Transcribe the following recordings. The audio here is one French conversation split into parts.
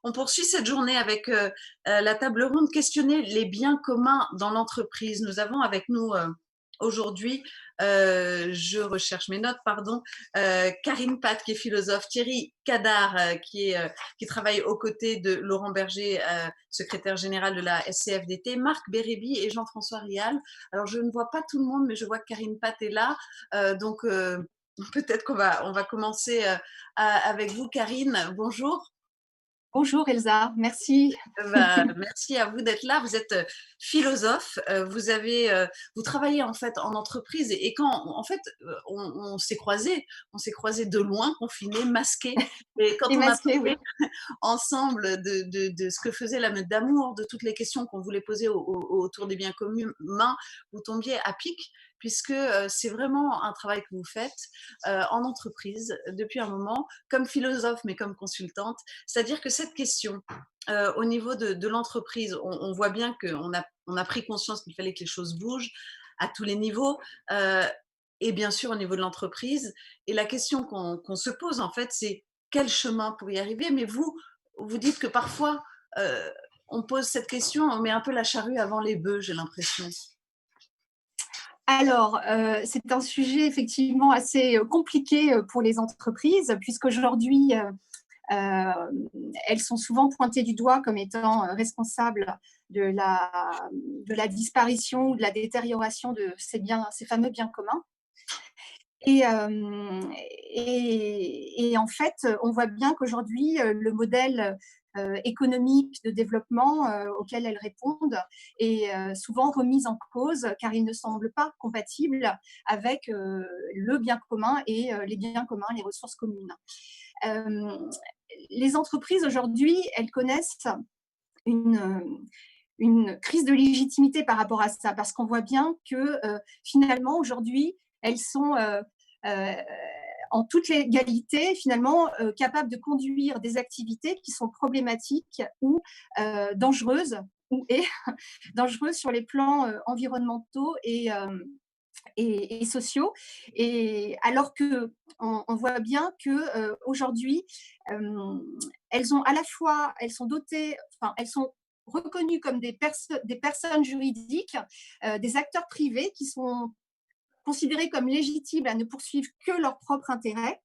On poursuit cette journée avec la table ronde questionner les biens communs dans l'entreprise. Nous avons avec nous aujourd'hui, je recherche mes notes, pardon, Karine Pat qui est philosophe, Thierry Cadar qui travaille aux côtés de Laurent Berger, secrétaire général de la SCFDT, Marc Bérébi et Jean-François Rial. Alors je ne vois pas tout le monde, mais je vois que Karine Pat est là, donc peut-être qu'on va commencer avec vous, Karine. Bonjour. Bonjour Elsa, merci. Merci à vous d'être là. Vous êtes philosophe, vous travaillez en fait en entreprise et quand en fait on s'est croisés de loin, confinés, masqués. Et quand Et on a masqué, oui. parlé ensemble de ce que faisait la meute d'amour, de toutes les questions qu'on voulait poser autour des biens communs, vous tombiez à pic, puisque c'est vraiment un travail que vous faites en entreprise depuis un moment, comme philosophe mais comme consultante. C'est-à-dire que cette question, au niveau de l'entreprise, on voit bien qu'on a pris conscience qu'il fallait que les choses bougent à tous les niveaux, euh, et bien sûr au niveau de l'entreprise. Et la question qu'on se pose en fait, c'est quel chemin pour y arriver. Mais vous dites que parfois, euh, on pose cette question, on met un peu la charrue avant les bœufs, j'ai l'impression. Alors, c'est un sujet effectivement assez compliqué pour les entreprises, puisqu'aujourd'hui, elles sont souvent pointées du doigt comme étant responsables de la disparition ou de la détérioration de ces fameux biens communs. Et, euh, et en fait, on voit bien qu'aujourd'hui, le modèle économique de développement auquel elles répondent est souvent remis en cause car il ne semble pas compatible avec le bien commun et les biens communs, les ressources communes. Euh, les entreprises aujourd'hui, elles connaissent une, une crise de légitimité par rapport à ça, parce qu'on voit bien que finalement, aujourd'hui, elles sont euh, en toute légalité, finalement, capables de conduire des activités qui sont problématiques ou dangereuses, ou dangereuses sur les plans environnementaux et sociaux. Et alors que on voit bien que aujourd'hui, elles ont à la fois, elles sont dotées, enfin, elles sont reconnues comme des personnes juridiques, des acteurs privés qui sont considérés comme légitimes à ne poursuivre que leur propre intérêt,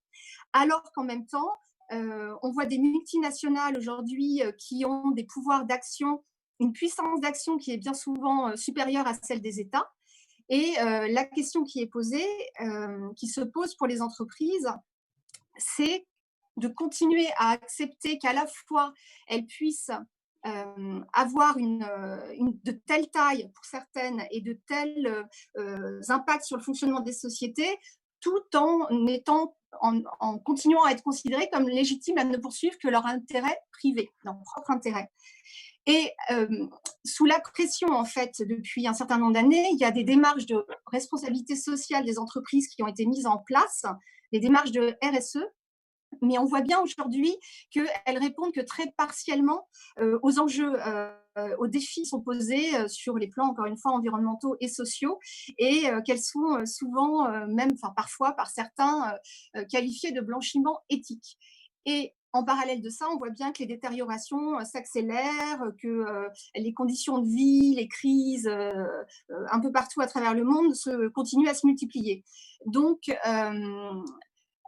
alors qu'en même temps, on voit des multinationales aujourd'hui qui ont des pouvoirs d'action, une puissance d'action qui est bien souvent supérieure à celle des États. Et la question qui est posée, qui se pose pour les entreprises, c'est de continuer à accepter qu'à la fois elles puissent avoir de telle taille pour certaines et de tels impacts sur le fonctionnement des sociétés, tout en continuant à être considérées comme légitimes à ne poursuivre que leur intérêt privé, leur propre intérêt. Et sous la pression, en fait, depuis un certain nombre d'années, il y a des démarches de responsabilité sociale des entreprises qui ont été mises en place, des démarches de RSE, mais on voit bien aujourd'hui qu'elles répondent que très partiellement aux enjeux, aux défis qui sont posés sur les plans, encore une fois, environnementaux et sociaux, et qu'elles sont souvent, même, enfin parfois par certains, qualifiées de blanchiment éthique. Et en parallèle de ça, on voit bien que les détériorations s'accélèrent, que les conditions de vie, les crises un peu partout à travers le monde continuent à se multiplier. Donc,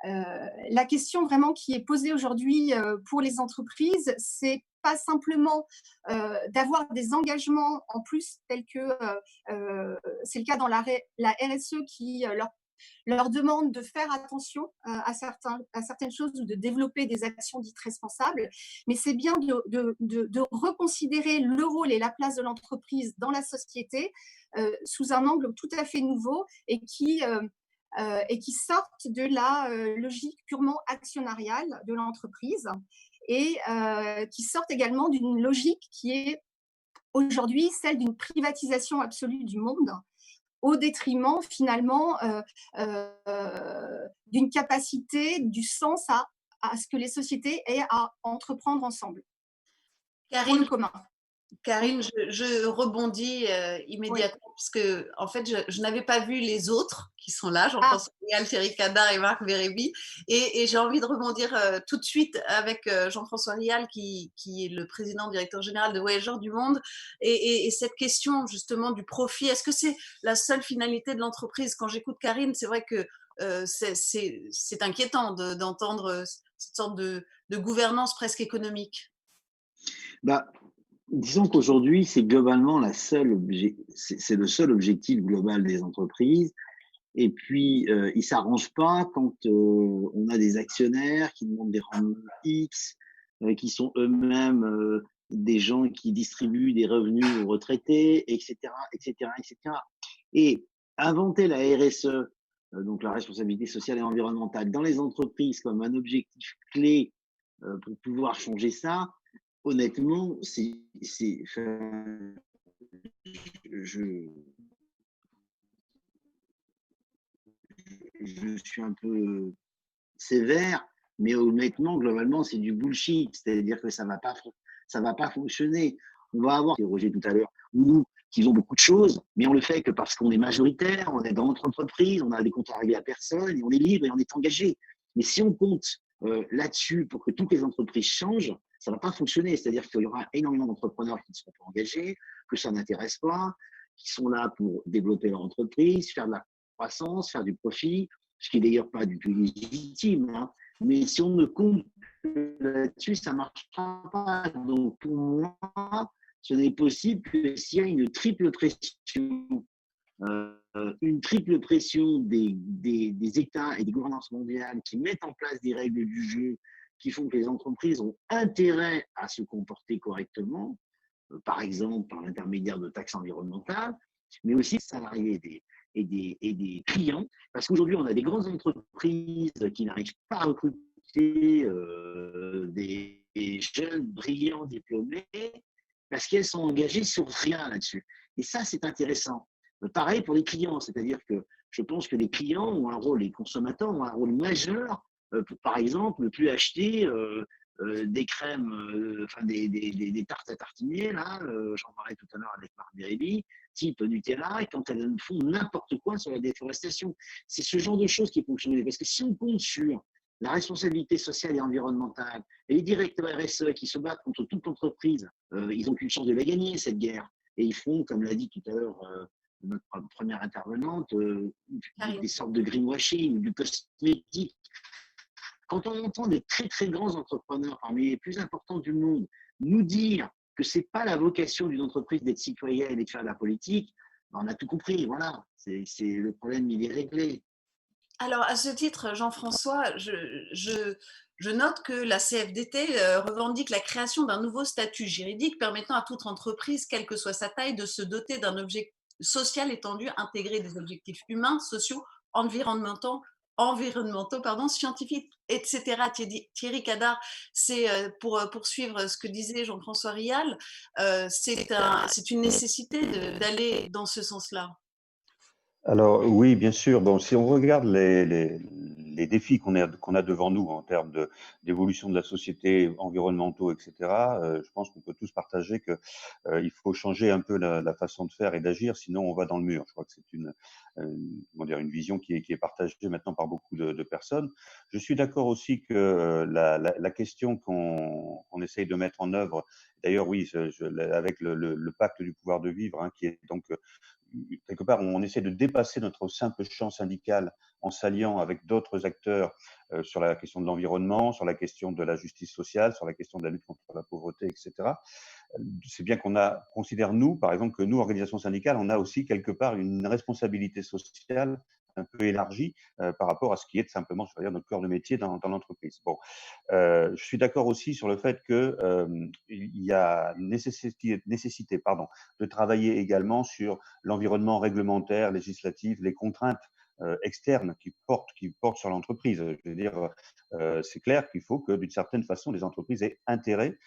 la question vraiment qui est posée aujourd'hui pour les entreprises, c'est pas simplement d'avoir des engagements en plus tels que c'est le cas dans la RSE qui leur demande de faire attention à certaines choses ou de développer des actions dites responsables, mais c'est bien de reconsidérer le rôle et la place de l'entreprise dans la société sous un angle tout à fait nouveau et qui sortent de la logique purement actionnariale de l'entreprise et qui sortent également d'une logique qui est aujourd'hui celle d'une privatisation absolue du monde au détriment finalement d'une capacité, du sens à ce que les sociétés aient à entreprendre ensemble pour le Karine, commun. Karine, je rebondis Oui. immédiatement parce que en fait, je n'avais pas vu les autres qui sont là, Ah, Jean-François Réal, Thierry Cadar et Marc Bérébi, et j'ai envie de rebondir tout de suite avec Jean-François Réal, qui est le président directeur général de Voyageurs du Monde, et cette question justement du profit. Est-ce que c'est la seule finalité de l'entreprise? Quand j'écoute Karine, c'est vrai que c'est inquiétant d'entendre cette sorte de gouvernance presque économique. Bah, disons qu'aujourd'hui, c'est globalement c'est le seul objectif global des entreprises. Et puis, ils s'arrangent pas quand on a des actionnaires qui demandent des rendements X, qui sont eux-mêmes des gens qui distribuent des revenus aux retraités, etc., etc., etc. Et inventer la RSE, donc la responsabilité sociale et environnementale, dans les entreprises comme un objectif clé pour pouvoir changer ça, honnêtement, enfin, je, je suis un peu sévère, mais honnêtement, globalement, c'est du bullshit. C'est-à-dire que ça va pas fonctionner. On va avoir, Roger tout à l'heure, nous, qui ont beaucoup de choses, mais on le fait que parce qu'on est majoritaire, on est dans notre entreprise, on a des comptes à régler à personne, et on est libre et on est engagé. Mais si on compte là-dessus pour que toutes les entreprises changent, ça va pas fonctionner. C'est-à-dire qu'il y aura énormément d'entrepreneurs qui ne seront pas engagés, que ça n'intéresse pas, qui sont là pour développer leur entreprise, faire de la croissance, faire du profit, ce qui est d'ailleurs pas du tout légitime, hein. Mais si on ne compte là-dessus, ça ne marchera pas. Donc pour moi, ce n'est possible que s'il y a une triple pression des États et des gouvernements mondiales qui mettent en place des règles du jeu qui font que les entreprises ont intérêt à se comporter correctement, par exemple par l'intermédiaire de taxes environnementales, mais aussi des salariés et des clients, parce qu'aujourd'hui, on a des grandes entreprises qui n'arrivent pas à recruter des jeunes brillants diplômés parce qu'elles sont engagées sur rien là-dessus. Et ça, c'est intéressant. Pareil pour les clients, c'est-à-dire que je pense que les clients ont un rôle, les consommateurs ont un rôle majeur pour, par exemple, ne plus acheter des crèmes, enfin des tartes à tartiner, là, j'en parlais tout à l'heure avec Marc Bérébi, type Nutella, et quand elles font n'importe quoi sur la déforestation. C'est ce genre de choses qui fonctionnent. Parce que si on compte sur la responsabilité sociale et environnementale, et les directeurs RSE qui se battent contre toute entreprise, ils n'ont qu'une chance de la gagner, cette guerre. Et ils font, comme l'a dit tout à l'heure notre première intervenante, des sortes de greenwashing, du cosmétique. Quand on entend des très très grands entrepreneurs parmi les plus importants du monde nous dire que c'est pas la vocation d'une entreprise d'être citoyenne et de faire de la politique, ben on a tout compris. Voilà, c'est le problème, il est réglé. Alors, à ce titre, Jean-François, je note que la CFDT revendique la création d'un nouveau statut juridique permettant à toute entreprise, quelle que soit sa taille, de se doter d'un objet social étendu, intégré des objectifs humains, sociaux, environnementaux, pardon, scientifiques, etc. Thierry Cadar, c'est pour poursuivre ce que disait Jean-François Rial, c'est une nécessité d'aller dans ce sens-là. Alors oui, bien sûr. Bon, si on regarde les défis qu'on a devant nous en termes d'évolution de la société, environnementaux, etc., je pense qu'on peut tous partager que il faut changer un peu la façon de faire et d'agir, sinon on va dans le mur. Je crois que c'est comment dire, une vision qui est partagée maintenant par beaucoup de personnes. Je suis d'accord aussi que la question qu'on essaye de mettre en œuvre, d'ailleurs oui, avec le pacte du pouvoir de vivre, hein, qui est donc quelque part, on essaie de dépasser notre simple champ syndical en s'alliant avec d'autres acteurs sur la question de l'environnement, sur la question de la justice sociale, sur la question de la lutte contre la pauvreté, etc. C'est bien considère nous, par exemple, que nous, organisations syndicales, on a aussi quelque part une responsabilité sociale un peu élargie par rapport à ce qui est simplement, je veux dire, notre corps de métier dans l'entreprise. Bon, je suis d'accord aussi sur le fait que il y a nécessité, pardon, de travailler également sur l'environnement réglementaire, législatif, les contraintes externes qui portent sur l'entreprise. Je veux dire, c'est clair qu'il faut que d'une certaine façon, les entreprises aient intérêt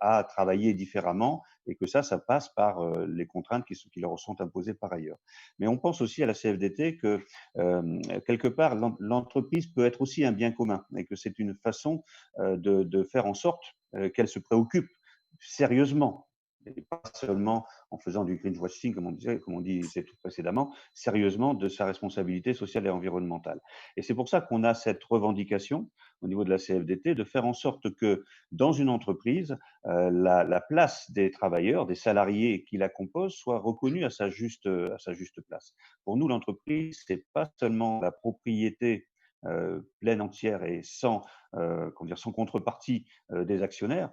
à travailler différemment et que ça passe par les contraintes qui leur sont imposées par ailleurs. Mais on pense aussi à la CFDT que quelque part, l'entreprise peut être aussi un bien commun et que c'est une façon de faire en sorte qu'elle se préoccupe sérieusement et pas seulement en faisant du greenwashing, comme on disait tout précédemment, sérieusement de sa responsabilité sociale et environnementale. Et c'est pour ça qu'on a cette revendication au niveau de la CFDT de faire en sorte que dans une entreprise, la place des travailleurs, des salariés qui la composent soit reconnue à sa juste place. Pour nous, l'entreprise, c'est pas seulement la propriété pleine, entière et sans contrepartie des actionnaires,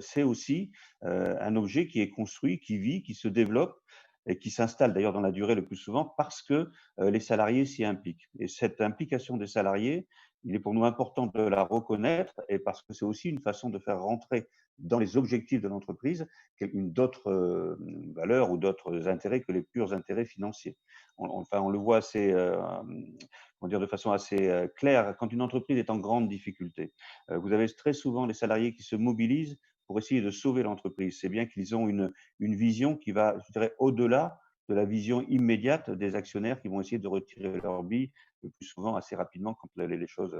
c'est aussi un objet qui est construit, qui vit, qui se développe et qui s'installe d'ailleurs dans la durée le plus souvent parce que les salariés s'y impliquent. Et cette implication des salariés, il est pour nous important de la reconnaître et parce que c'est aussi une façon de faire rentrer dans les objectifs de l'entreprise d'autres valeurs ou d'autres intérêts que les purs intérêts financiers. On le voit de façon assez claire quand une entreprise est en grande difficulté. Vous avez très souvent les salariés qui se mobilisent pour essayer de sauver l'entreprise. C'est bien qu'ils ont une vision qui va, je dirais, au-delà de la vision immédiate des actionnaires qui vont essayer de retirer leur billes le plus souvent assez rapidement quand les choses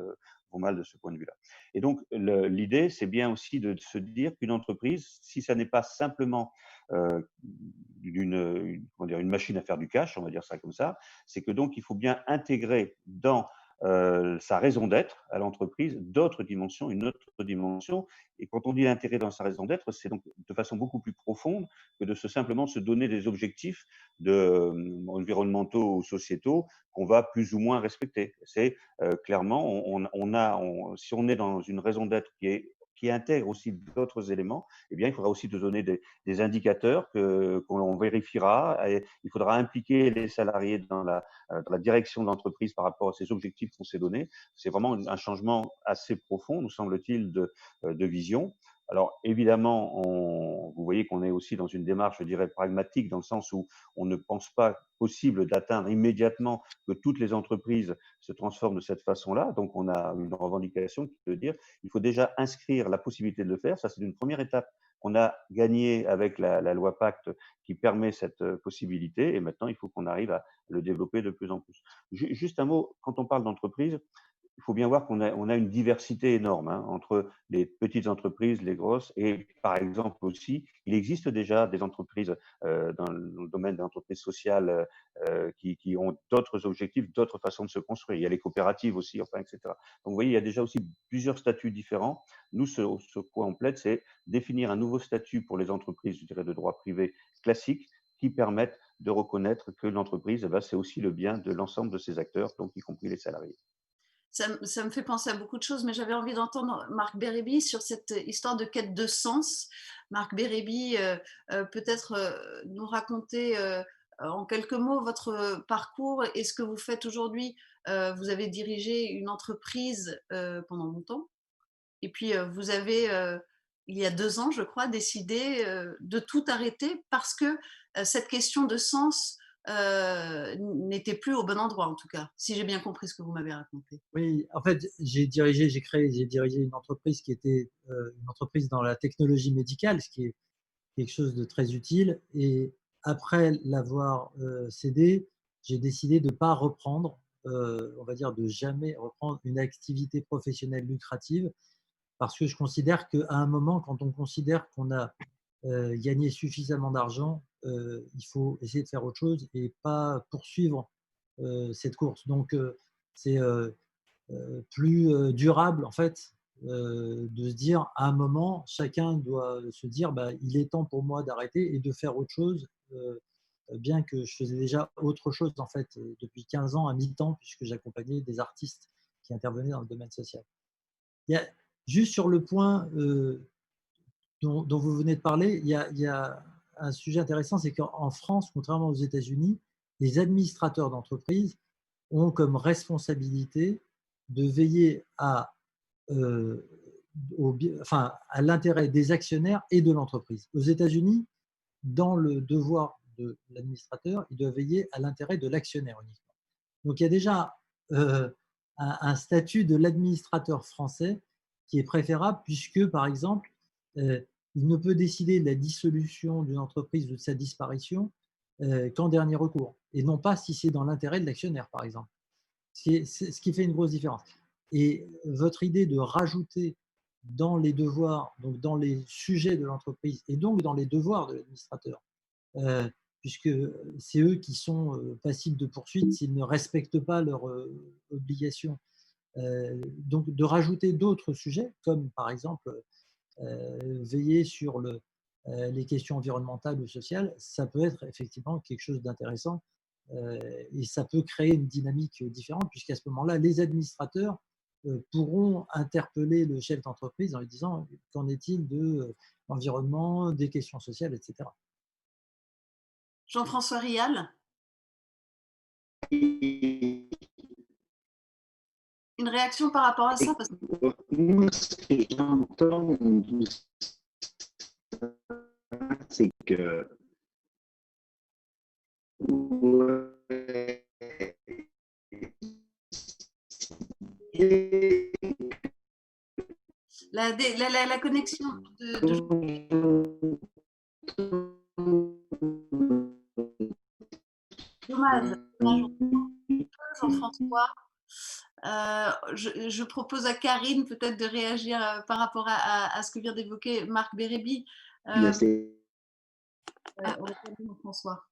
vont mal de ce point de vue-là. Et donc, l'idée, c'est bien aussi de se dire qu'une entreprise, si ça n'est pas simplement une machine à faire du cash, on va dire ça comme ça, c'est que donc il faut bien intégrer dans sa raison d'être à l'entreprise une autre dimension. Et quand on dit l'intérêt dans sa raison d'être, c'est donc de façon beaucoup plus profonde que de simplement se donner des objectifs environnementaux ou sociétaux qu'on va plus ou moins respecter. C'est clairement, si on est dans une raison d'être qui intègre aussi d'autres éléments, eh bien, il faudra aussi te donner des indicateurs qu'on vérifiera. Et il faudra impliquer les salariés dans la direction de l'entreprise par rapport à ces objectifs qu'on s'est donnés. C'est vraiment un changement assez profond, nous semble-t-il, de vision. Alors évidemment, vous voyez qu'on est aussi dans une démarche, je dirais, pragmatique, dans le sens où on ne pense pas possible d'atteindre immédiatement que toutes les entreprises se transforment de cette façon-là. Donc on a une revendication qui veut dire qu'il faut déjà inscrire la possibilité de le faire. Ça, c'est une première étape qu'on a gagnée avec la loi Pacte qui permet cette possibilité. Et maintenant, il faut qu'on arrive à le développer de plus en plus. Juste un mot, quand on parle d'entreprise, il faut bien voir qu'on a une diversité énorme entre les petites entreprises, les grosses, et par exemple aussi, il existe déjà des entreprises dans le domaine des entreprises sociales qui ont d'autres objectifs, d'autres façons de se construire. Il y a les coopératives aussi, enfin, etc. Donc vous voyez, il y a déjà aussi plusieurs statuts différents. Nous, ce quoi on plaide, c'est définir un nouveau statut pour les entreprises, je dirais, de droit privé classique, qui permettent de reconnaître que l'entreprise, c'est aussi le bien de l'ensemble de ses acteurs, donc y compris les salariés. Ça me fait penser à beaucoup de choses, mais j'avais envie d'entendre Marc Bérébi sur cette histoire de quête de sens. Marc Bérébi, peut-être nous raconter en quelques mots votre parcours et ce que vous faites aujourd'hui. Vous avez dirigé une entreprise pendant longtemps, et puis vous avez, il y a 2 ans, je crois, décidé de tout arrêter parce que cette question de sens n'était plus au bon endroit, en tout cas, si j'ai bien compris ce que vous m'avez raconté. Oui, en fait, j'ai dirigé une entreprise qui était une entreprise dans la technologie médicale, ce qui est quelque chose de très utile. Et après l'avoir cédé, j'ai décidé de ne pas reprendre, on va dire de jamais reprendre une activité professionnelle lucrative, parce que je considère qu'à un moment, quand on considère qu'on a gagné suffisamment d'argent, il faut essayer de faire autre chose et pas poursuivre cette course. Donc, c'est plus durable, en fait, de se dire, à un moment, chacun doit se dire, il est temps pour moi d'arrêter et de faire autre chose, bien que je faisais déjà autre chose, en fait, depuis 15 ans à mi-temps, puisque j'accompagnais des artistes qui intervenaient dans le domaine social. Il y a, juste sur le point dont vous venez de parler, il y a un sujet intéressant, c'est qu'en France, contrairement aux États-Unis, les administrateurs d'entreprise ont comme responsabilité de veiller à l'intérêt des actionnaires et de l'entreprise. Aux États-Unis, dans le devoir de l'administrateur, il doit veiller à l'intérêt de l'actionnaire uniquement. Donc il y a déjà un statut de l'administrateur français qui est préférable puisque, par exemple, il ne peut décider de la dissolution d'une entreprise ou de sa disparition qu'en dernier recours, et non pas si c'est dans l'intérêt de l'actionnaire, par exemple. C'est ce qui fait une grosse différence. Et votre idée de rajouter dans les devoirs, donc dans les sujets de l'entreprise et donc dans les devoirs de l'administrateur, puisque c'est eux qui sont passibles de poursuite s'ils ne respectent pas leurs obligations. Donc de rajouter d'autres sujets, comme par exemple veiller sur les questions environnementales ou sociales, ça peut être effectivement quelque chose d'intéressant et ça peut créer une dynamique différente, puisqu'à ce moment-là, les administrateurs pourront interpeller le chef d'entreprise en lui disant qu'en est-il de l'environnement, des questions sociales, etc. Jean-François Rial, une réaction par rapport à ça parce que... Moi, ce que j'entends dans tout ça, c'est que la connexion de dommage, Jean-François. Je propose à Karine peut-être de réagir par rapport à ce que vient d'évoquer Marc Bérébi. Jean-François.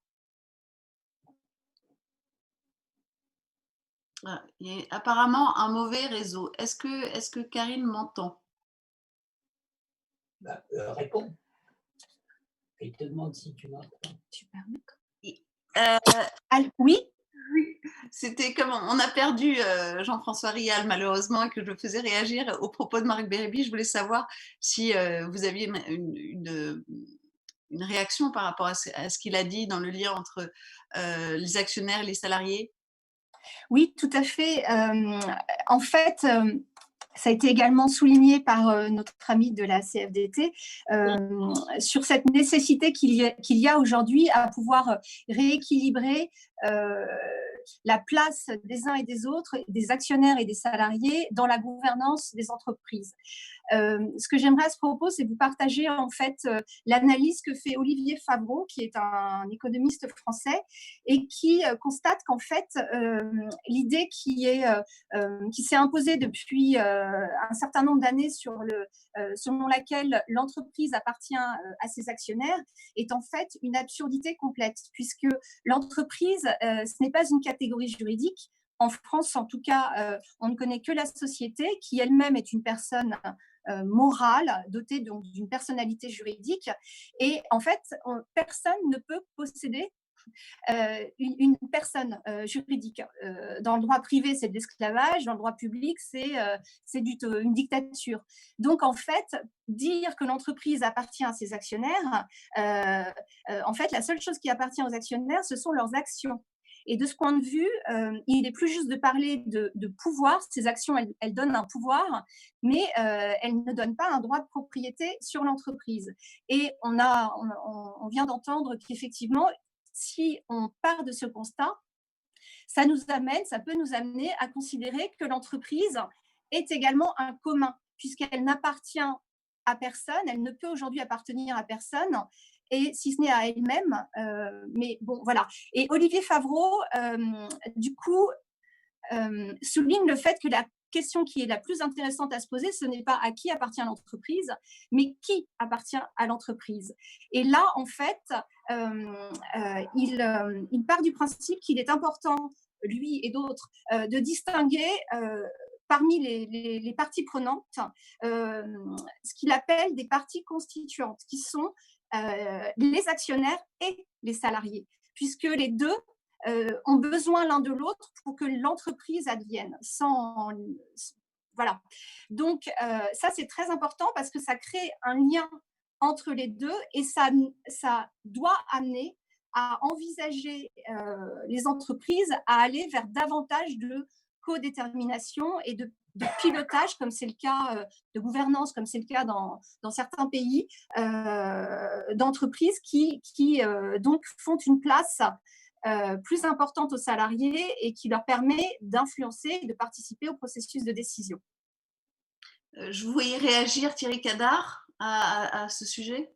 Il y a apparemment un mauvais réseau. Est-ce que Karine m'entend? Réponds. Il te demande si tu m'entends. Tu permets Oui. C'était comme on a perdu Jean-François Rial malheureusement et que je faisais réagir au propos de Marc Bérébi. Je voulais savoir si vous aviez une réaction par rapport à ce qu'il a dit dans le lien entre les actionnaires et les salariés. Oui, tout à fait. En fait, ça a été également souligné par notre ami de la CFDT sur cette nécessité qu'il y a aujourd'hui à pouvoir rééquilibrer la place des uns et des autres, des actionnaires et des salariés dans la gouvernance des entreprises. Ce que j'aimerais à ce propos, c'est vous partager en fait l'analyse que fait Olivier Favreau, qui est un économiste français et qui constate qu'en fait l'idée qui s'est imposée depuis un certain nombre d'années selon laquelle l'entreprise appartient à ses actionnaires est en fait une absurdité complète, puisque l'entreprise, ce n'est pas une catégorie juridique. En France, en tout cas, on ne connaît que la société, qui elle-même est une personne morale, dotée d'une personnalité juridique. Et en fait, personne ne peut posséder une personne juridique. Dans le droit privé, c'est de l'esclavage. Dans le droit public, c'est une dictature. Donc, en fait, dire que l'entreprise appartient à ses actionnaires, en fait, la seule chose qui appartient aux actionnaires, ce sont leurs actions. Et de ce point de vue, il est plus juste de parler de pouvoir. Ces actions, elles donnent un pouvoir, mais elles ne donnent pas un droit de propriété sur l'entreprise. Et on vient d'entendre qu'effectivement, si on part de ce constat, ça peut nous amener à considérer que l'entreprise est également un commun, puisqu'elle n'appartient à personne, elle ne peut aujourd'hui appartenir à personne, et si ce n'est à elle-même. Mais bon, voilà. Et Olivier Favreau, du coup, souligne le fait que la question qui est la plus intéressante à se poser, ce n'est pas à qui appartient l'entreprise, mais qui appartient à l'entreprise. Et là, en fait, il part du principe qu'il est important, lui et d'autres, de distinguer parmi les parties prenantes ce qu'il appelle des parties constituantes, qui sont les actionnaires et les salariés, puisque les deux ont besoin l'un de l'autre pour que l'entreprise advienne. Voilà. Donc, ça, c'est très important parce que ça crée un lien entre les deux et ça doit amener à envisager les entreprises à aller vers davantage de codétermination et de pilotage, comme c'est le cas de gouvernance, comme c'est le cas dans certains pays, d'entreprises qui donc font une place plus importante aux salariés et qui leur permet d'influencer et de participer au processus de décision. Je vous voyais réagir, Thierry Cadar, à ce sujet.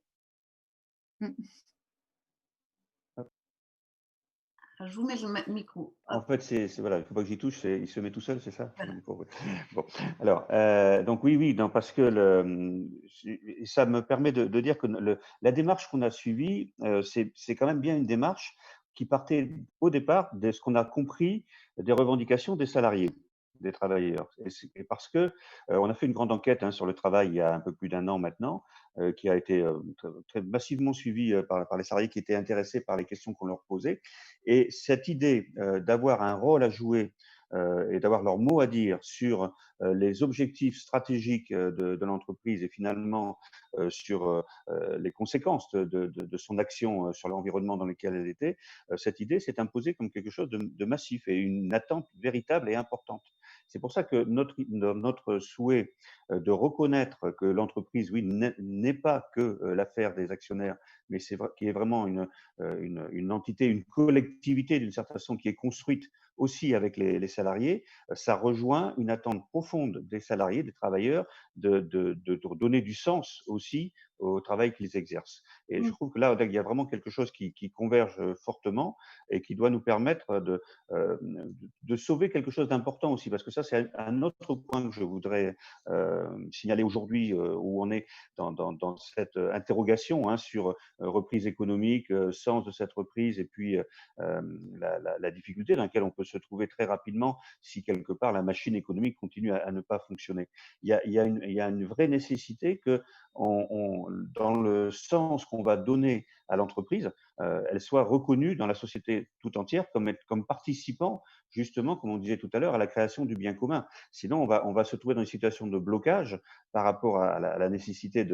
Je vous mets le micro. En Hop, fait, voilà, il ne faut pas que j'y touche, il se met tout seul, c'est ça? voilà. Bon, alors, donc oui, non, parce que ça me permet de dire que la démarche qu'on a suivie, c'est quand même bien une démarche qui partait au départ de ce qu'on a compris des revendications des salariés, des travailleurs. Et parce que on a fait une grande enquête sur le travail il y a un peu plus d'un an maintenant, qui a été très massivement suivie par les salariés qui étaient intéressés par les questions qu'on leur posait. Et cette idée d'avoir un rôle à jouer et d'avoir leur mot à dire sur les objectifs stratégiques de l'entreprise et finalement sur les conséquences de son action sur l'environnement dans lequel elle était, cette idée s'est imposée comme quelque chose de massif et une attente véritable et importante. C'est pour ça que notre souhait de reconnaître que l'entreprise, oui, n'est pas que l'affaire des actionnaires, mais qui est vraiment une entité, une collectivité d'une certaine façon qui est construite aussi avec les salariés, ça rejoint une attente profonde des salariés, des travailleurs, de donner du sens aussi au travail qu'ils exercent. Et je Mmh. trouve que là, il y a vraiment quelque chose qui converge fortement et qui doit nous permettre de sauver quelque chose d'important aussi, parce que ça, c'est un autre point que je voudrais signaler aujourd'hui, où on est dans cette interrogation sur reprise économique, sens de cette reprise et puis la difficulté dans laquelle on peut se trouver très rapidement si quelque part la machine économique continue à ne pas fonctionner. Il y a une vraie nécessité que dans le sens qu'on va donner à l'entreprise, elle soit reconnue dans la société tout entière comme participant justement, comme on disait tout à l'heure, à la création du bien commun. Sinon, on va se trouver dans une situation de blocage par rapport à la nécessité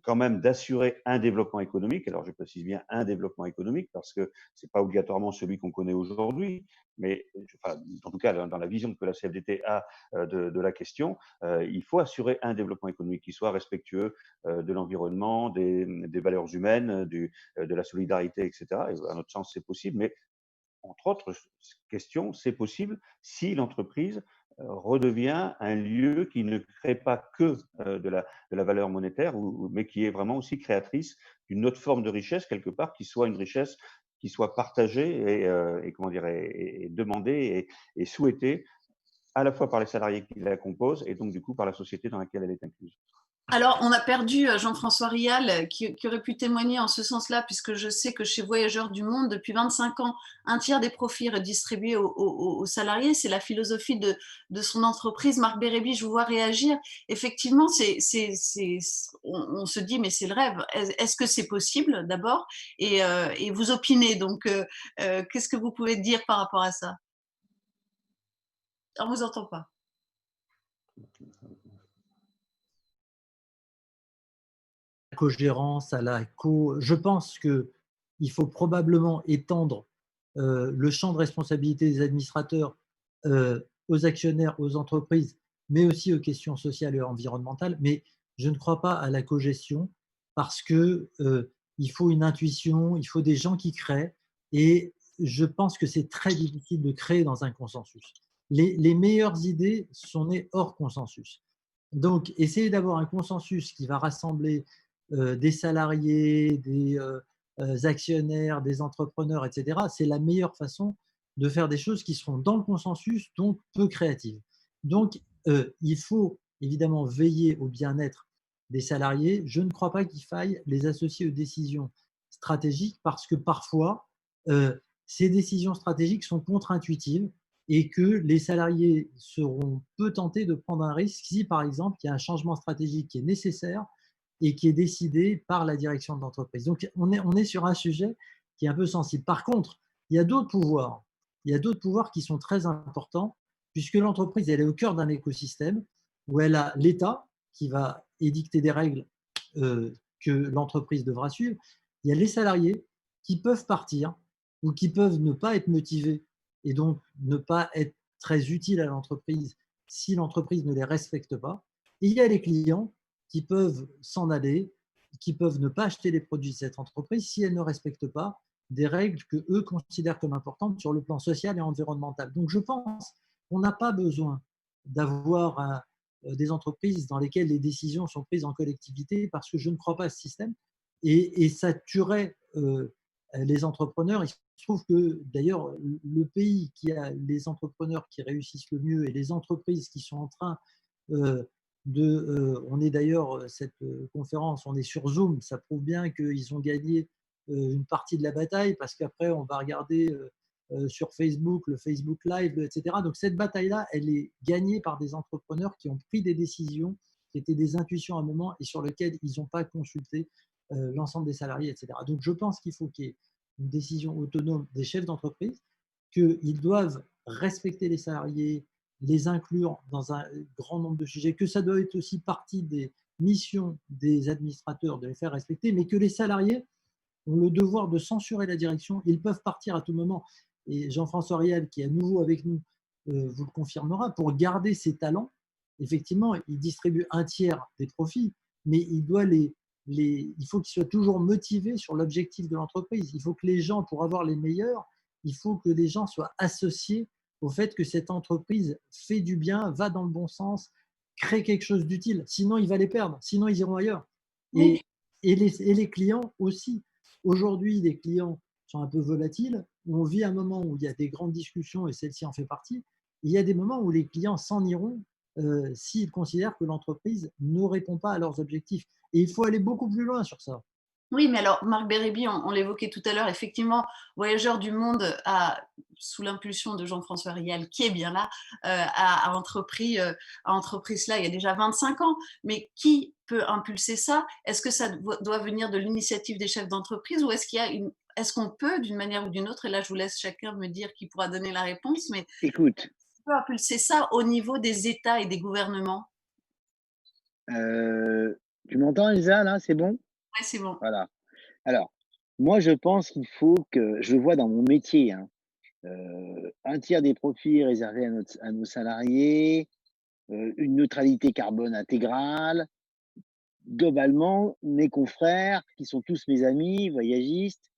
quand même d'assurer un développement économique. Alors, je précise bien un développement économique parce que c'est pas obligatoirement celui qu'on connaît aujourd'hui, mais enfin, en tout cas, dans la vision que la CFDT a de la question, il faut assurer un développement économique qui soit respectueux de l'environnement, des valeurs humaines, de la solidarité, etc. Et à notre sens, c'est possible, mais entre autres questions, c'est possible si l'entreprise redevient un lieu qui ne crée pas que de la valeur monétaire, mais qui est vraiment aussi créatrice d'une autre forme de richesse, quelque part, qui soit une richesse qui soit partagée et comment dire, et demandée et souhaitée à la fois par les salariés qui la composent et donc du coup par la société dans laquelle elle est incluse. Alors, on a perdu Jean-François Rial qui aurait pu témoigner en ce sens-là, puisque je sais que chez Voyageurs du Monde, depuis 25 ans, un tiers des profits est redistribué aux salariés. C'est la philosophie de son entreprise. Marc Bérébi, je vous vois réagir. Effectivement, on se dit, mais c'est le rêve. Est-ce que c'est possible d'abord et vous opinez. Donc, qu'est-ce que vous pouvez dire par rapport à ça? On ne vous entend pas. Cogérance, je pense qu'il faut probablement étendre le champ de responsabilité des administrateurs aux actionnaires, aux entreprises, mais aussi aux questions sociales et environnementales. Mais je ne crois pas à la cogestion parce que il faut une intuition, il faut des gens qui créent, et je pense que c'est très difficile de créer dans un consensus. Les meilleures idées sont nées hors consensus. Donc, essayer d'avoir un consensus qui va rassembler des salariés, des actionnaires, des entrepreneurs, etc., c'est la meilleure façon de faire des choses qui seront dans le consensus, donc peu créatives. Donc, il faut évidemment veiller au bien-être des salariés. Je ne crois pas qu'il faille les associer aux décisions stratégiques parce que parfois, ces décisions stratégiques sont contre-intuitives et que les salariés seront peu tentés de prendre un risque si, par exemple, il y a un changement stratégique qui est nécessaire et qui est décidé par la direction de l'entreprise. Donc, on est sur un sujet qui est un peu sensible. Par contre, il y a d'autres pouvoirs. Il y a d'autres pouvoirs qui sont très importants puisque l'entreprise, elle est au cœur d'un écosystème où elle a l'État qui va édicter des règles que l'entreprise devra suivre. Il y a les salariés qui peuvent partir ou qui peuvent ne pas être motivés et donc ne pas être très utiles à l'entreprise si l'entreprise ne les respecte pas. Et il y a les clients qui peuvent s'en aller, qui peuvent ne pas acheter les produits de cette entreprise si elle ne respecte pas des règles que eux considèrent comme importantes sur le plan social et environnemental. Donc je pense qu'on n'a pas besoin d'avoir des entreprises dans lesquelles les décisions sont prises en collectivité parce que je ne crois pas à ce système et ça tuerait les entrepreneurs, il se trouve que d'ailleurs, le pays qui a les entrepreneurs qui réussissent le mieux et les entreprises qui sont en train on est d'ailleurs, cette conférence, on est sur Zoom, ça prouve bien qu'ils ont gagné une partie de la bataille parce qu'après, on va regarder sur Facebook, le Facebook Live, etc. Donc cette bataille-là, elle est gagnée par des entrepreneurs qui ont pris des décisions, qui étaient des intuitions à un moment et sur lesquelles ils n'ont pas consulté l'ensemble des salariés, etc. Donc je pense qu'il faut qu'il y ait une décision autonome des chefs d'entreprise, qu'ils doivent respecter les salariés, les inclure dans un grand nombre de sujets, que ça doit être aussi partie des missions des administrateurs de les faire respecter, mais que les salariés ont le devoir de censurer la direction. Ils peuvent partir à tout moment. Et Jean-François Riel, qui est à nouveau avec nous, vous le confirmera, pour garder ses talents, effectivement, il distribue un tiers des profits, mais il doit il faut qu'ils soient toujours motivés sur l'objectif de l'entreprise. Il faut que les gens, pour avoir les meilleurs, il faut que les gens soient associés au fait que cette entreprise fait du bien, va dans le bon sens, crée quelque chose d'utile. Sinon, il va les perdre. Sinon, ils iront ailleurs. Oui. Et les clients aussi. Aujourd'hui, les clients sont un peu volatiles. On vit un moment où il y a des grandes discussions et celle-ci en fait partie. Il y a des moments où les clients s'en iront s'ils considèrent que l'entreprise ne répond pas à leurs objectifs. Et il faut aller beaucoup plus loin sur ça. Oui, mais alors, Marc Bérébi, on l'évoquait tout à l'heure, effectivement, Voyageurs du Monde, sous l'impulsion de Jean-François Rial, qui est bien là, a entrepris cela il y a déjà 25 ans. Mais qui peut impulser ça? Est-ce que ça doit venir de l'initiative des chefs d'entreprise ou est-ce qu'on peut, d'une manière ou d'une autre, et là je vous laisse chacun me dire qui pourra donner la réponse, mais Écoute, on peut impulser ça au niveau des États et des gouvernements? tu m'entends, Elsa, là, c'est bon? Ouais, c'est bon. Voilà. Alors, moi, je pense qu'il faut que, je le vois dans mon métier, hein, un tiers des profits réservés à nos salariés, une neutralité carbone intégrale. Globalement, mes confrères, qui sont tous mes amis voyagistes,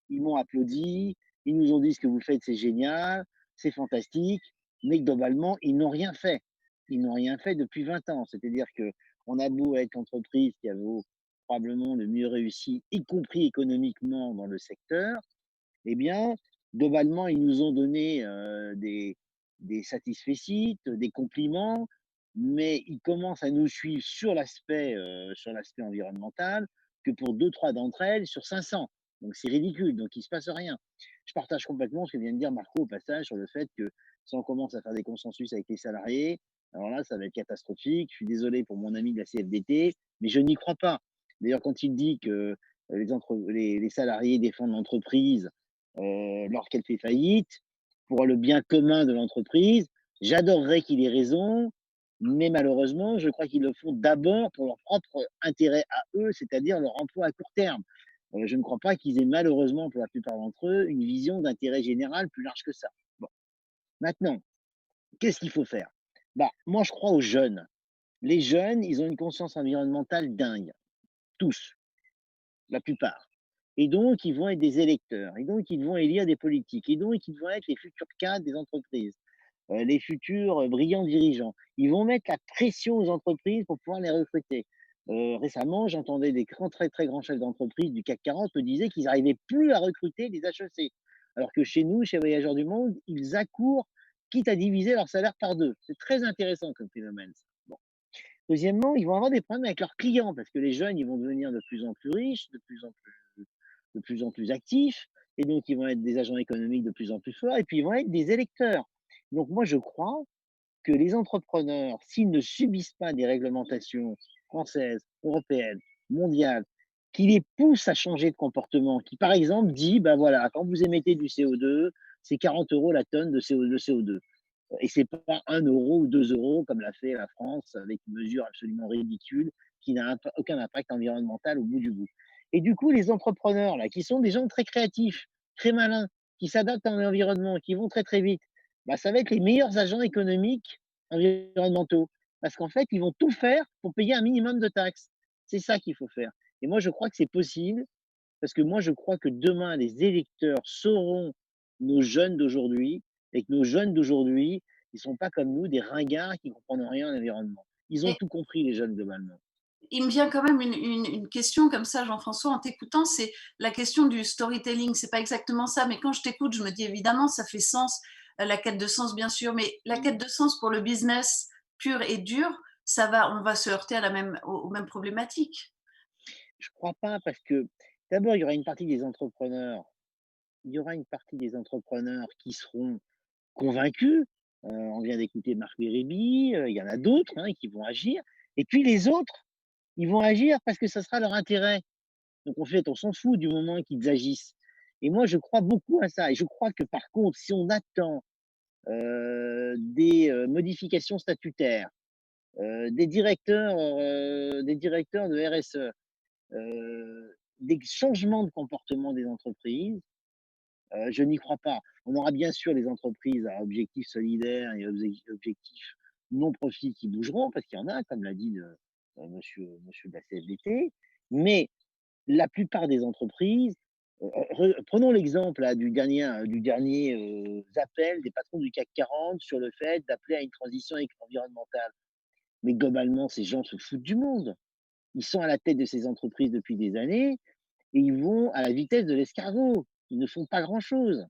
ils m'ont applaudi, ils nous ont dit: «Ce que vous faites, c'est génial, c'est fantastique», mais globalement, ils n'ont rien fait. Ils n'ont rien fait depuis 20 ans. C'est-à-dire qu'on a beau être l'entreprise qui a probablement le mieux réussi, y compris économiquement dans le secteur, eh bien, globalement, ils nous ont donné des satisfecit, des compliments, mais ils commencent à nous suivre sur l'aspect environnemental que pour deux, trois d'entre elles sur 500. Donc c'est ridicule, donc il ne se passe rien. Je partage complètement ce que vient de dire Marco au passage sur le fait que si on commence à faire des consensus avec les salariés, alors là, ça va être catastrophique. Je suis désolé pour mon ami de la CFDT, mais je n'y crois pas. D'ailleurs, quand il dit que les salariés défendent l'entreprise lorsqu'elle fait faillite, pour le bien commun de l'entreprise. J'adorerais qu'il ait raison, mais malheureusement, je crois qu'ils le font d'abord pour leur propre intérêt à eux, c'est-à-dire leur emploi à court terme. Je ne crois pas qu'ils aient malheureusement, pour la plupart d'entre eux, une vision d'intérêt général plus large que ça. Bon. Maintenant, qu'est-ce qu'il faut faire? Bah, moi, je crois aux jeunes. Les jeunes, ils ont une conscience environnementale dingue, tous, la plupart. Et donc, ils vont être des électeurs. Et donc, ils vont élire des politiques. Et donc, ils vont être les futurs cadres des entreprises, les futurs brillants dirigeants. Ils vont mettre la pression aux entreprises pour pouvoir les recruter. Récemment, j'entendais des très, très grands chefs d'entreprise du CAC 40 me disaient qu'ils n'arrivaient plus à recruter les HEC. Alors que chez nous, chez Voyageurs du Monde, ils accourent, quitte à diviser leur salaire par deux. C'est très intéressant comme phénomène. Ça. Bon. Deuxièmement, ils vont avoir des problèmes avec leurs clients parce que les jeunes, ils vont devenir de plus en plus riches, de plus en plus actifs, et donc ils vont être des agents économiques de plus en plus forts, et puis ils vont être des électeurs. Donc moi, je crois que les entrepreneurs, s'ils ne subissent pas des réglementations françaises, européennes, mondiales, qui les poussent à changer de comportement, qui par exemple dit, ben voilà, quand vous émettez du CO2, c'est 40 euros la tonne de CO2. Et c'est pas 1 euro ou 2 euros comme l'a fait la France avec une mesure absolument ridicule qui n'a aucun impact environnemental au bout du bout. Et du coup, les entrepreneurs, là, qui sont des gens très créatifs, très malins, qui s'adaptent à un environnement, qui vont très très vite, bah, ça va être les meilleurs agents économiques environnementaux. Parce qu'en fait, ils vont tout faire pour payer un minimum de taxes. C'est ça qu'il faut faire. Et moi, je crois que c'est possible, parce que moi, je crois que demain, les électeurs sauront nos jeunes d'aujourd'hui, et que nos jeunes d'aujourd'hui, ils ne sont pas comme nous, des ringards qui ne comprennent rien à l'environnement. Ils ont Et tout compris, les jeunes, globalement. Il me vient quand même une question comme ça, Jean-François, en t'écoutant, c'est la question du storytelling. C'est pas exactement ça, mais quand je t'écoute, je me dis évidemment, ça fait sens, la quête de sens, bien sûr, mais la quête de sens pour le business pur et dur, on va se heurter à aux mêmes problématiques. Je crois pas parce que d'abord, il y aura une partie des entrepreneurs il y aura une partie des entrepreneurs qui seront convaincus. On vient d'écouter Marc Bérébi, il y en a d'autres, hein, qui vont agir. Et puis les autres, ils vont agir parce que ça sera leur intérêt. Donc en fait, on s'en fout du moment qu'ils agissent. Et moi, je crois beaucoup à ça. Et je crois que par contre, si on attend des modifications statutaires, des directeurs de RSE, des changements de comportement des entreprises, je n'y crois pas. On aura bien sûr les entreprises à objectifs solidaires et objectifs non profit qui bougeront, parce qu'il y en a, comme l'a dit monsieur de la CFDT, mais la plupart des entreprises, prenons l'exemple là, du dernier appel des patrons du CAC 40 sur le fait d'appeler à une transition environnementale. Mais globalement, ces gens se foutent du monde. Ils sont à la tête de ces entreprises depuis des années et ils vont à la vitesse de l'escargot. Ils ne font pas grand-chose.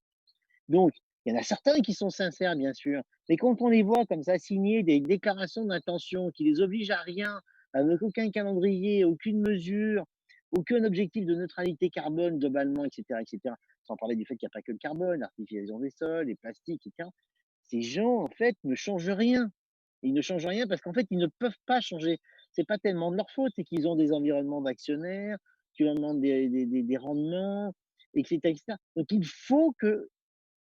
Donc, il y en a certains qui sont sincères, bien sûr, mais quand on les voit comme ça signer des déclarations d'intention qui les obligent à rien, avec aucun calendrier, aucune mesure, aucun objectif de neutralité carbone globalement, etc., sans parler du fait qu'il n'y a pas que le carbone, l'artificialisation des sols, les plastiques, etc., ces gens, en fait, ne changent rien. Ils ne changent rien parce qu'en fait, ils ne peuvent pas changer. C'est pas tellement de leur faute, c'est qu'ils ont des environnements d'actionnaires, qui leur demandent des rendements, etc., etc. Donc, il faut que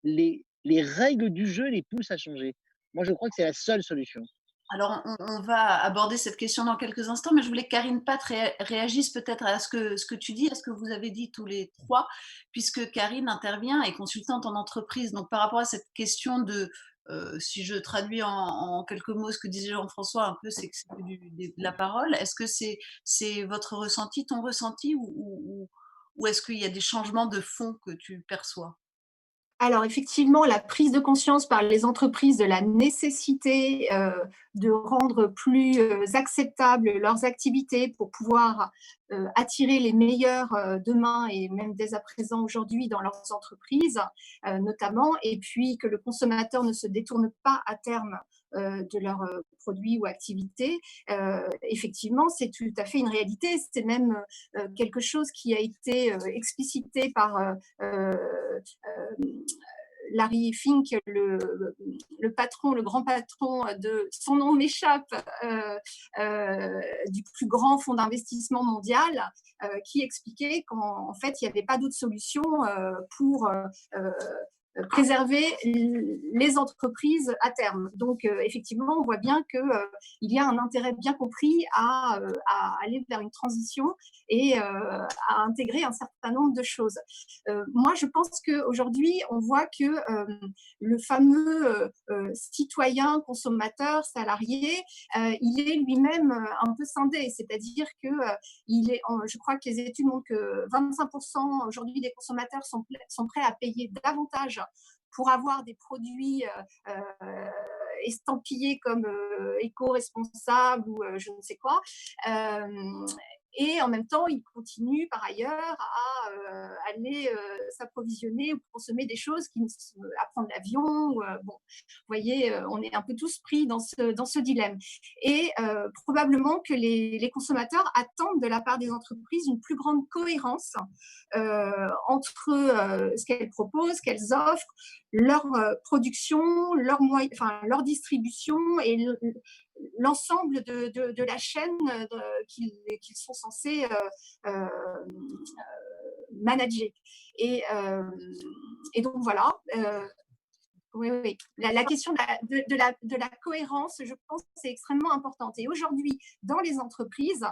les règles du jeu les poussent à changer. Moi, je crois que c'est la seule solution. Alors, on va aborder cette question dans quelques instants, mais je voulais que Karine Pat réagisse peut-être à ce que tu dis, à ce que vous avez dit tous les trois, puisque Karine intervient, est consultante en entreprise. Donc, par rapport à cette question de, si je traduis en quelques mots ce que disait Jean-François, un peu, c'est que c'est de la parole. Est-ce que c'est votre ressenti, ton ressenti, ou est-ce qu'il y a des changements de fond que tu perçois? Alors effectivement, la prise de conscience par les entreprises de la nécessité de rendre plus acceptables leurs activités pour pouvoir attirer les meilleurs demain et même dès à présent aujourd'hui dans leurs entreprises notamment, et puis que le consommateur ne se détourne pas à terme de leurs produits ou activités. Effectivement, c'est tout à fait une réalité. C'est même quelque chose qui a été explicité par Larry Fink, le patron, le grand patron de, son nom m'échappe, du plus grand fonds d'investissement mondial, qui expliquait qu'en fait, il n'y avait pas d'autre solution pour préserver les entreprises à terme. Donc, effectivement, on voit bien qu'il y a un intérêt bien compris à aller vers une transition et à intégrer un certain nombre de choses. Moi, je pense qu'aujourd'hui, on voit que le fameux citoyen, consommateur, salarié, il est lui-même un peu scindé. C'est-à-dire que je crois que les études montrent que 25% aujourd'hui des consommateurs sont prêts à payer davantage pour avoir des produits estampillés comme éco-responsables ou je ne sais quoi. Et en même temps, ils continuent par ailleurs à aller s'approvisionner ou consommer des choses, à prendre l'avion. Bon, vous voyez, on est un peu tous pris dans ce dilemme. Et probablement que les consommateurs attendent de la part des entreprises une plus grande cohérence entre ce qu'elles proposent, qu'elles offrent, leur production, leur distribution et l'ensemble de la chaîne qu'ils sont censés manager. Et donc voilà. Oui. La question de la cohérence, je pense que c'est extrêmement importante. Et aujourd'hui, dans les entreprises,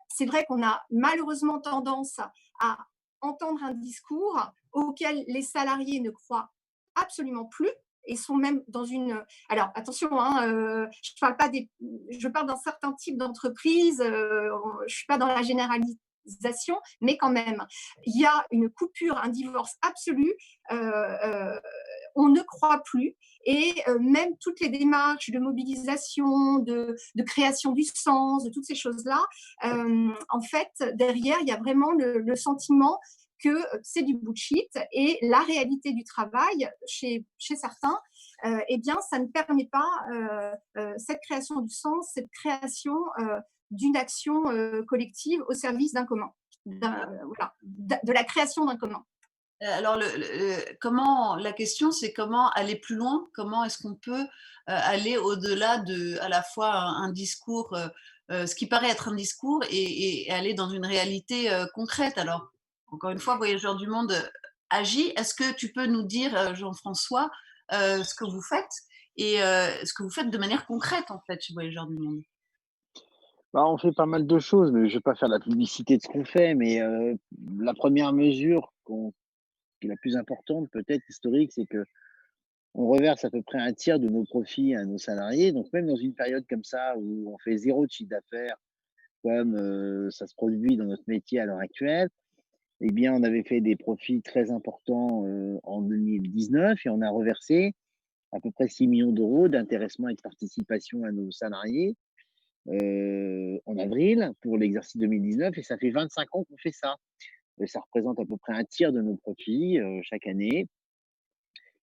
c'est vrai qu'on a malheureusement tendance à entendre un discours auquel les salariés ne croient absolument plus et sont même dans une… Alors, attention, je parle d'un certain type d'entreprise, je ne suis pas dans la généralisation, mais quand même, il y a une coupure, un divorce absolu on ne croit plus. Et même toutes les démarches de mobilisation, de création du sens, de toutes ces choses-là, en fait, derrière, il y a vraiment le sentiment que c'est du bullshit et la réalité du travail chez certains, eh bien, ça ne permet pas cette création du sens, cette création d'une action collective au service d'un commun, voilà, de la création d'un commun. Alors, comment, la question, c'est comment aller plus loin? Comment est-ce qu'on peut aller au-delà de, à la fois un discours, ce qui paraît être un discours, et aller dans une réalité concrète? Alors, encore une fois, Voyageurs du Monde agit. Est-ce que tu peux nous dire, Jean-François, ce que vous faites et ce que vous faites de manière concrète, en fait, chez Voyageurs du Monde? Bah, on fait pas mal de choses, mais je vais pas faire la publicité de ce qu'on fait, mais la première mesure qui est la plus importante, peut-être historique, c'est que on reverse à peu près un tiers de nos profits à nos salariés. Donc même dans une période comme ça où on fait zéro de chiffre d'affaires, comme ça se produit dans notre métier à l'heure actuelle, eh bien, on avait fait des profits très importants en 2019 et on a reversé à peu près 6 millions d'euros d'intéressement et de participation à nos salariés en avril pour l'exercice 2019 et ça fait 25 ans qu'on fait ça. Ça représente à peu près un tiers de nos profits chaque année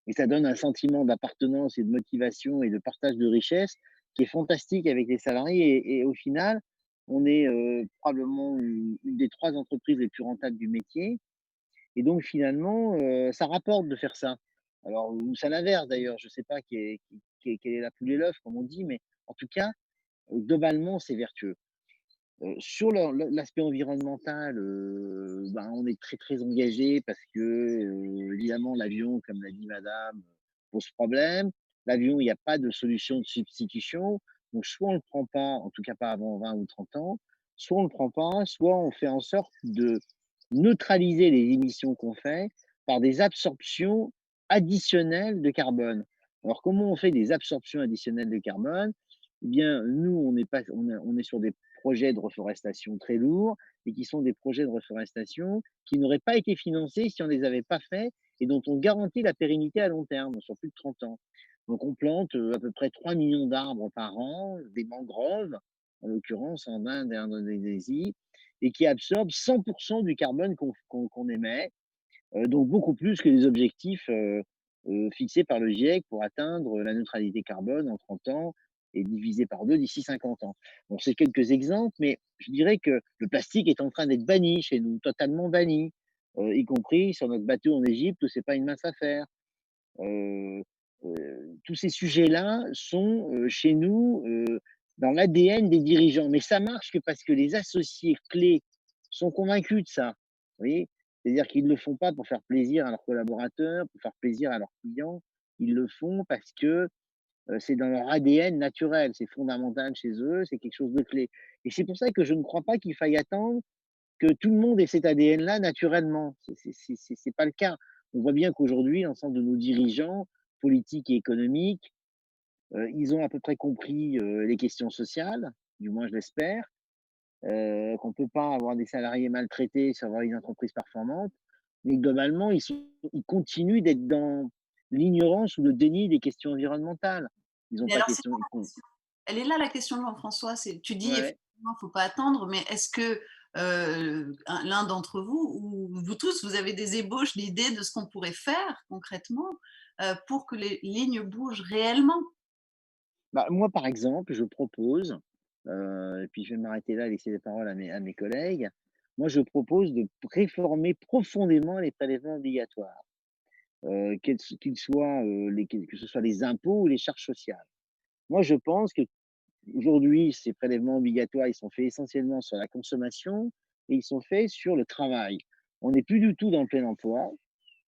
et ça donne un sentiment d'appartenance et de motivation et de partage de richesse qui est fantastique avec les salariés et au final, on est probablement une des 3 entreprises les plus rentables du métier et donc finalement, ça rapporte de faire ça. Alors ou c'est l'inverse d'ailleurs, je ne sais pas quelle est la poule et l'œuf comme on dit, mais en tout cas, globalement, c'est vertueux. Sur l'aspect environnemental, ben, on est très, très engagé parce que, évidemment l'avion, comme l'a dit madame, pose problème. L'avion, il y a pas de solution de substitution, donc soit on le prend pas, en tout cas pas avant 20 ou 30 ans, soit on le prend pas, soit on fait en sorte de neutraliser les émissions qu'on fait par des absorptions additionnelles de carbone. Alors comment on fait des absorptions additionnelles de carbone? Eh bien, nous, on est sur des projets de reforestation très lourds et qui sont des projets de reforestation qui n'auraient pas été financés si on ne les avait pas faits et dont on garantit la pérennité à long terme, sur plus de 30 ans. Donc, on plante à peu près 3 millions d'arbres par an, des mangroves, en l'occurrence en Inde et en Indonésie, et qui absorbent 100% du carbone qu'on émet, donc beaucoup plus que les objectifs fixés par le GIEC pour atteindre la neutralité carbone en 30 ans et divisé par 2 d'ici 50 ans. Bon, c'est quelques exemples, mais je dirais que le plastique est en train d'être banni chez nous, totalement banni, y compris sur notre bateau en Égypte où c'est pas une mince affaire. Euh, tous ces sujets-là sont chez nous dans l'ADN des dirigeants, mais ça marche que parce que les associés clés sont convaincus de ça. Vous voyez, c'est-à-dire qu'ils ne le font pas pour faire plaisir à leurs collaborateurs, pour faire plaisir à leurs clients. Ils le font parce que c'est dans leur ADN naturel, c'est fondamental chez eux, c'est quelque chose de clé. Et c'est pour ça que je ne crois pas qu'il faille attendre que tout le monde ait cet ADN-là naturellement. C'est pas le cas. On voit bien qu'aujourd'hui, l'ensemble de nos dirigeants politiques et économiques, ils ont à peu près compris les questions sociales, du moins je l'espère, qu'on ne peut pas avoir des salariés maltraités sans avoir une entreprise performante. Mais globalement, ils continuent d'être dans l'ignorance ou le déni des questions environnementales. Ils n'ont Mais pas alors, c'est question. quoi la question? Elle est là la question, Jean-François. Tu dis Ouais. effectivement, il ne faut pas attendre, mais est-ce que l'un d'entre vous, ou vous tous, vous avez des ébauches d'idées de ce qu'on pourrait faire concrètement pour que les lignes bougent réellement? Bah, moi, par exemple, je propose, et puis je vais m'arrêter là, laisser la parole à mes collègues. Moi, je propose de réformer profondément les prélèvements obligatoires, qu'ils soient, que ce soit les impôts ou les charges sociales. Moi, je pense qu'aujourd'hui, ces prélèvements obligatoires, ils sont faits essentiellement sur la consommation et ils sont faits sur le travail. On n'est plus du tout dans le plein emploi.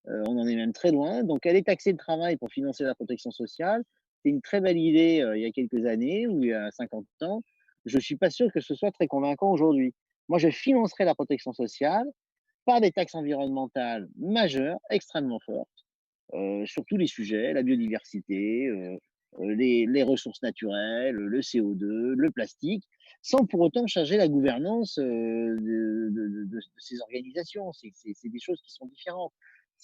On en est même très loin. Donc, aller taxer le travail pour financer la protection sociale, c'est une très belle idée il y a quelques années ou il y a 50 ans. Je ne suis pas sûr que ce soit très convaincant aujourd'hui. Moi, je financerai la protection sociale par des taxes environnementales majeures, extrêmement fortes, sur tous les sujets, la biodiversité, les ressources naturelles, le CO2, le plastique, sans pour autant changer la gouvernance de ces organisations. C'est des choses qui sont différentes.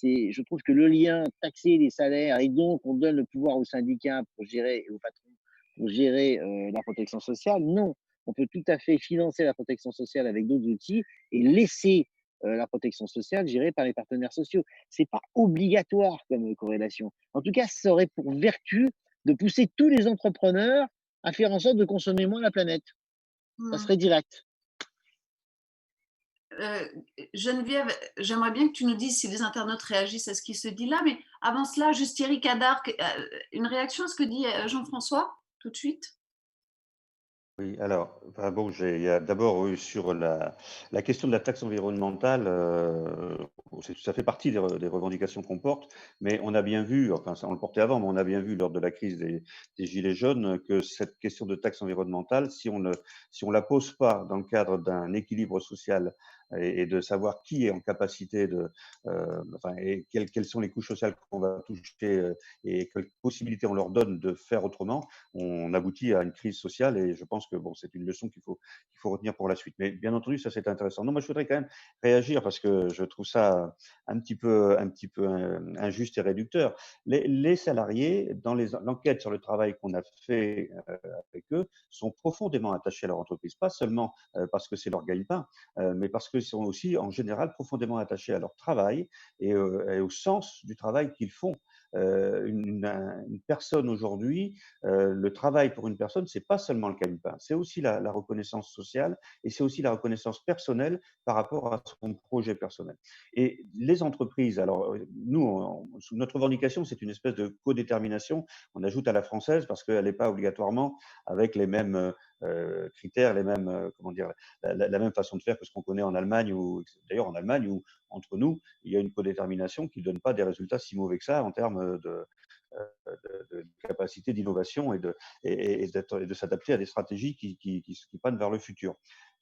Je trouve que le lien taxer les salaires et donc on donne le pouvoir aux syndicats pour gérer et aux patrons pour gérer la protection sociale, non. On peut tout à fait financer la protection sociale avec d'autres outils et laisser la protection sociale gérée par les partenaires sociaux. C'est pas obligatoire comme corrélation. En tout cas, ça aurait pour vertu de pousser tous les entrepreneurs à faire en sorte de consommer moins la planète. Ça Mmh. serait direct. Geneviève, j'aimerais bien que tu nous dises si les internautes réagissent à ce qui se dit là, mais avant cela, juste Thierry Cadar, une réaction à ce que dit Jean-François, tout de suite? Oui, alors, enfin bon, il y a d'abord sur la question de la taxe environnementale, ça fait partie des revendications qu'on porte, mais on a bien vu, enfin ça on le portait avant, mais on a bien vu lors de la crise des Gilets jaunes que cette question de taxe environnementale, si on la pose pas dans le cadre d'un équilibre social et de savoir qui est en capacité enfin, et quelles sont les couches sociales qu'on va toucher et quelles possibilités on leur donne de faire autrement, on aboutit à une crise sociale et je pense que bon, c'est une leçon qu'il faut retenir pour la suite. Mais bien entendu, ça c'est intéressant. Non, moi je voudrais quand même réagir parce que je trouve ça un petit peu injuste et réducteur. Les salariés, dans l'enquête sur le travail qu'on a fait avec eux, sont profondément attachés à leur entreprise, pas seulement parce que c'est leur gagne-pain, mais parce qu'ils sont aussi en général profondément attachés à leur travail et au sens du travail qu'ils font. Une personne aujourd'hui, le travail pour une personne, c'est pas seulement le gagne-pain, c'est aussi la reconnaissance sociale et c'est aussi la reconnaissance personnelle par rapport à son projet personnel. Et les entreprises, alors nous, sous notre revendication, c'est une espèce de codétermination. On ajoute à la française parce qu'elle n'est pas obligatoirement avec les mêmes critères, les mêmes, comment dire, la même façon de faire que ce qu'on connaît en Allemagne ou d'ailleurs en Allemagne où entre nous, il y a une codétermination qui ne donne pas des résultats si mauvais que ça en termes de capacité d'innovation et de s'adapter à des stratégies qui prennent vers le futur.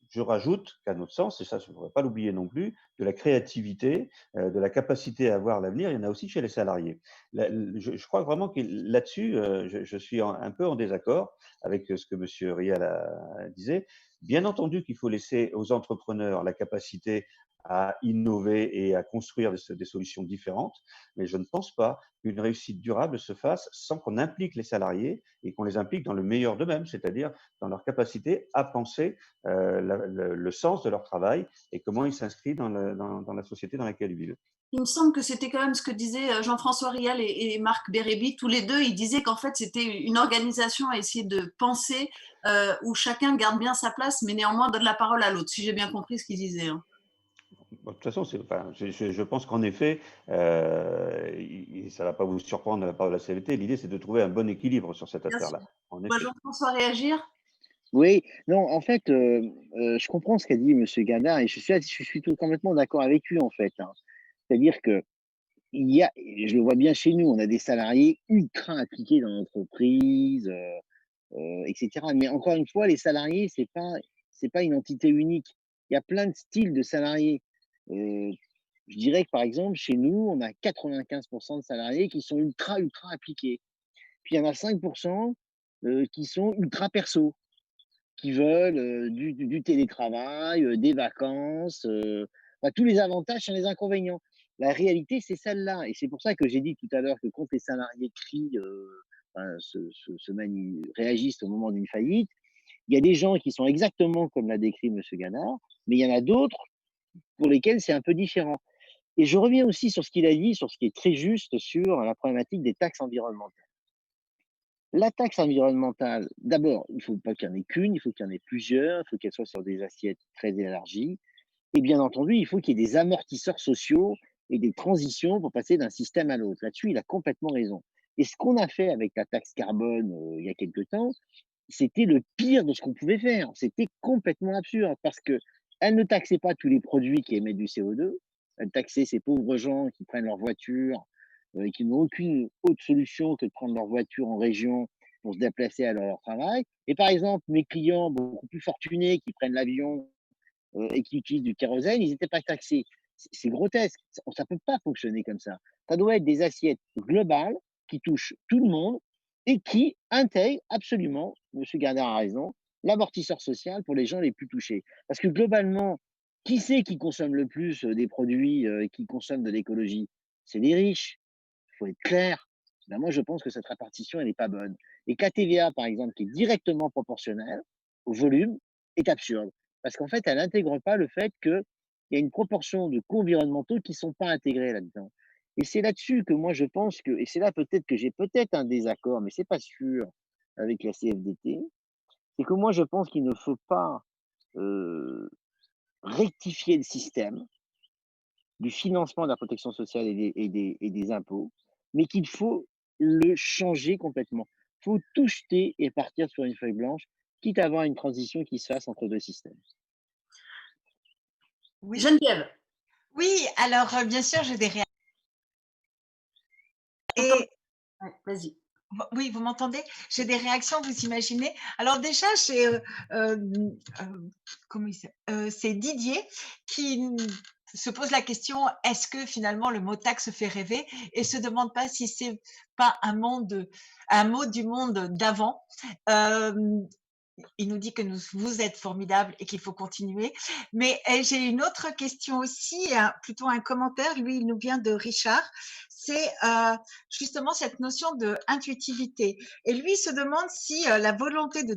Je rajoute qu'à notre sens, et ça je ne voudrais pas l'oublier non plus, de la créativité, de la capacité à voir l'avenir, il y en a aussi chez les salariés. Je crois vraiment que là-dessus, je suis un peu en désaccord avec ce que M. Rial disait. Bien entendu qu'il faut laisser aux entrepreneurs la capacité à innover et à construire des solutions différentes, mais je ne pense pas qu'une réussite durable se fasse sans qu'on implique les salariés et qu'on les implique dans le meilleur d'eux-mêmes, c'est-à-dire dans leur capacité à penser le sens de leur travail et comment il s'inscrit dans la société dans laquelle ils vivent. Il me semble que c'était quand même ce que disaient Jean-François Rial et Marc Bérébi, tous les deux. Ils disaient qu'en fait, c'était une organisation à essayer de penser où chacun garde bien sa place, mais néanmoins donne la parole à l'autre, si j'ai bien compris ce qu'ils disaient. Hein. Bon, de toute façon, enfin, je pense qu'en effet, ça ne va pas vous surprendre de la part de la CVT, l'idée c'est de trouver un bon équilibre sur cette Bien sûr. affaire-là, en Moi, effet. Jean-François, réagir? Oui, non, en fait, je comprends ce qu'a dit Monsieur Gadin et je suis tout complètement d'accord avec lui, en fait, hein. C'est-à-dire que il y a et je le vois bien chez nous, on a des salariés ultra impliqués dans l'entreprise, et cetera. Mais encore une fois, les salariés, c'est pas une entité unique. Il y a plein de styles de salariés. Heu, je dirais que, par exemple, chez nous, on a 95 de salariés qui sont ultra, ultra impliqués. Puis il y en a 5 qui sont ultra perso. Qui veulent, du télétravail, des vacances, enfin tous les avantages sans les inconvénients. La réalité, c'est celle-là et c'est pour ça que j'ai dit tout à l'heure que quand les salariés crient, enfin réagissent au moment d'une faillite, il y a des gens qui sont exactement comme l'a décrit monsieur Ganard, mais il y en a d'autres pour lesquels c'est un peu différent et je reviens aussi sur ce qu'il a dit, sur ce qui est très juste sur la problématique des taxes environnementales. La taxe environnementale, d'abord, il ne faut pas qu'il y en ait qu'une, il faut qu'il y en ait plusieurs, il faut qu'elle soit sur des assiettes très élargies. Et bien entendu, il faut qu'il y ait des amortisseurs sociaux et des transitions pour passer d'un système à l'autre. Là-dessus, il a complètement raison. Et ce qu'on a fait avec la taxe carbone il y a quelque temps, c'était le pire de ce qu'on pouvait faire. C'était complètement absurde parce que elle ne taxait pas tous les produits qui émettent du CO2. Elle taxait ces pauvres gens qui prennent leur voiture et qui n'ont aucune autre solution que de prendre leur voiture en région pour se déplacer à leur travail. Et par exemple, mes clients beaucoup plus fortunés qui prennent l'avion et qui utilisent du kérosène, ils n'étaient pas taxés. C'est grotesque. Ça ne peut pas fonctionner comme ça. Ça doit être des assiettes globales qui touchent tout le monde et qui intègrent absolument, M. Gardner a raison, l'amortisseur social pour les gens les plus touchés. Parce que globalement, qui c'est qui consomme le plus des produits qui consomment de l'écologie? c'est les riches. Il faut être clair. Ben moi, je pense que cette répartition, elle n'est pas bonne. Et que la TVA, par exemple, qui est directement proportionnelle au volume, est absurde. Parce qu'en fait, elle n'intègre pas le fait qu'il y a une proportion de coûts environnementaux qui ne sont pas intégrés là-dedans. Et c'est là-dessus que moi, je pense que, et c'est là peut-être que j'ai peut-être un désaccord, mais c'est pas sûr avec la CFDT, c'est que moi, je pense qu'il ne faut pas euh, rectifier le système du financement de la protection sociale et des impôts, mais qu'il faut le changer complètement. Il faut tout jeter et partir sur une feuille blanche, quitte à avoir une transition qui se fasse entre deux systèmes. Oui, Geneviève, oui, alors bien sûr, j'ai des réactions. t'entends? Et Ouais, vas-y. oui, vous m'entendez? J'ai des réactions, vous imaginez? Alors déjà, comment c'est Didier qui se pose la question, est-ce que finalement le mot taxe fait rêver et se demande pas si c'est pas un mot du monde d'avant. Il nous dit que vous êtes formidable et qu'il faut continuer. Mais j'ai une autre question aussi, plutôt un commentaire. Lui, il nous vient de Richard. C'est justement cette notion de intuitivité. Et lui se demande si la volonté de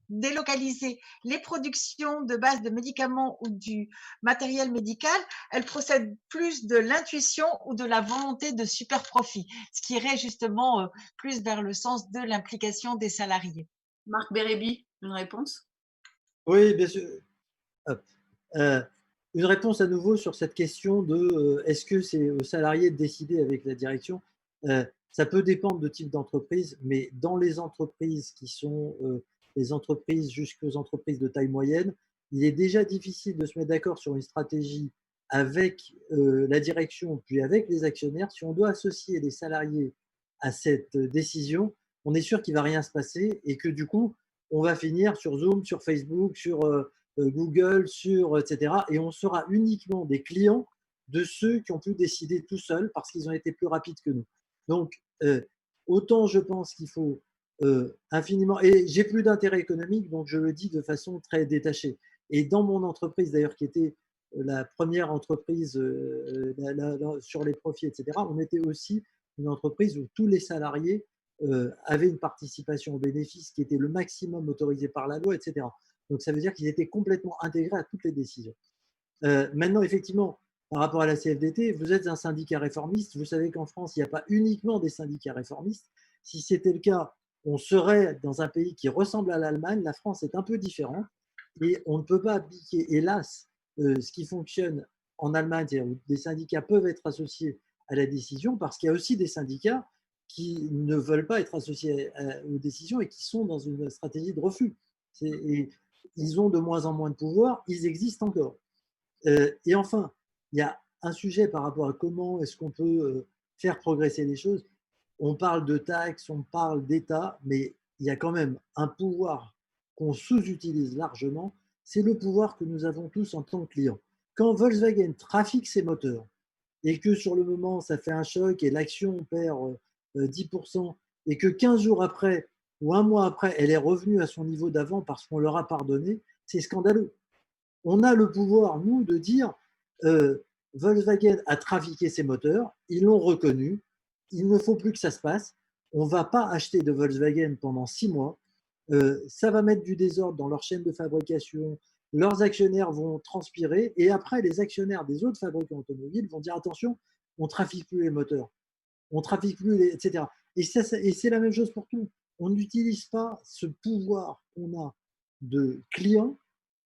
délocaliser les productions de base de médicaments ou du matériel médical, elle procède plus de l'intuition ou de la volonté de super profit, ce qui irait justement plus vers le sens de l'implication des salariés. Marc Bérébi, une réponse? Oui, bien sûr. Hop. Une réponse à nouveau sur cette question de est-ce que c'est aux salariés de décider avec la direction. Ça peut dépendre de type d'entreprise, mais dans les entreprises qui sont les entreprises jusqu'aux entreprises de taille moyenne, il est déjà difficile de se mettre d'accord sur une stratégie avec la direction, puis avec les actionnaires. Si on doit associer les salariés à cette décision, on est sûr qu'il ne va rien se passer et que du coup, on va finir sur Zoom, sur Facebook, sur Google, sur etc. Et on sera uniquement des clients de ceux qui ont pu décider tout seuls parce qu'ils ont été plus rapides que nous. Donc, autant je pense qu'il faut infiniment. Et j'ai plus d'intérêt économique, donc je le dis de façon très détachée. Et dans mon entreprise, d'ailleurs, qui était la première entreprise sur les profits, etc., on était aussi une entreprise où tous les salariés avaient une participation aux bénéfices qui était le maximum autorisé par la loi, etc. Donc, ça veut dire qu'ils étaient complètement intégrés à toutes les décisions. Maintenant, effectivement, par rapport à la CFDT, vous êtes un syndicat réformiste. Vous savez qu'en France, il n'y a pas uniquement des syndicats réformistes. Si c'était le cas, on serait dans un pays qui ressemble à l'Allemagne. La France est un peu différente et on ne peut pas appliquer, hélas, ce qui fonctionne en Allemagne, c'est-à-dire où des syndicats peuvent être associés à la décision parce qu'il y a aussi des syndicats qui ne veulent pas être associés aux décisions et qui sont dans une stratégie de refus. Et ils ont de moins en moins de pouvoir, ils existent encore. Et enfin, il y a un sujet par rapport à comment est-ce qu'on peut faire progresser les choses. On parle de taxes, on parle d'État, mais il y a quand même un pouvoir qu'on sous-utilise largement, c'est le pouvoir que nous avons tous en tant que clients. Quand Volkswagen trafique ses moteurs et que sur le moment, ça fait un choc et l'action perd 10% et que 15 jours après ou un mois après, elle est revenue à son niveau d'avant parce qu'on leur a pardonné, c'est scandaleux. On a le pouvoir, nous, de dire Volkswagen a trafiqué ses moteurs, ils l'ont reconnu, il ne faut plus que ça se passe, on ne va pas acheter de Volkswagen pendant 6 mois, ça va mettre du désordre dans leur chaîne de fabrication, leurs actionnaires vont transpirer, et après, les actionnaires des autres fabricants automobiles vont dire attention, on ne trafique plus les moteurs, on ne trafique plus, etc. Et c'est la même chose pour tout. On n'utilise pas ce pouvoir qu'on a de client.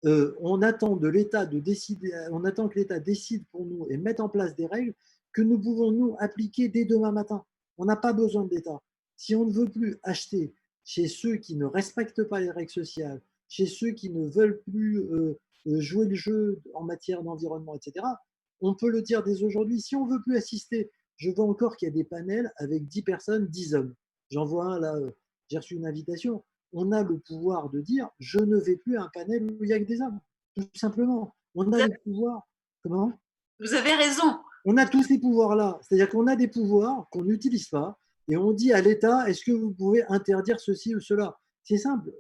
On attend de l'État de décider, on attend que l'État décide pour nous et mette en place des règles que nous pouvons nous appliquer dès demain matin. On n'a pas besoin de l'État. Si on ne veut plus acheter chez ceux qui ne respectent pas les règles sociales, chez ceux qui ne veulent plus jouer le jeu en matière d'environnement, etc., on peut le dire dès aujourd'hui. Si on ne veut plus assister, je vois encore qu'il y a des panels avec 10 personnes, 10 hommes. J'en vois un là, j'ai reçu une invitation. On a le pouvoir de dire je ne vais plus à un panel où il n'y a que des hommes. Tout simplement. On a le pouvoir. Comment? Vous avez raison. On a tous ces pouvoirs-là. C'est-à-dire qu'on a des pouvoirs qu'on n'utilise pas et on dit à l'État est-ce que vous pouvez interdire ceci ou cela? C'est simple.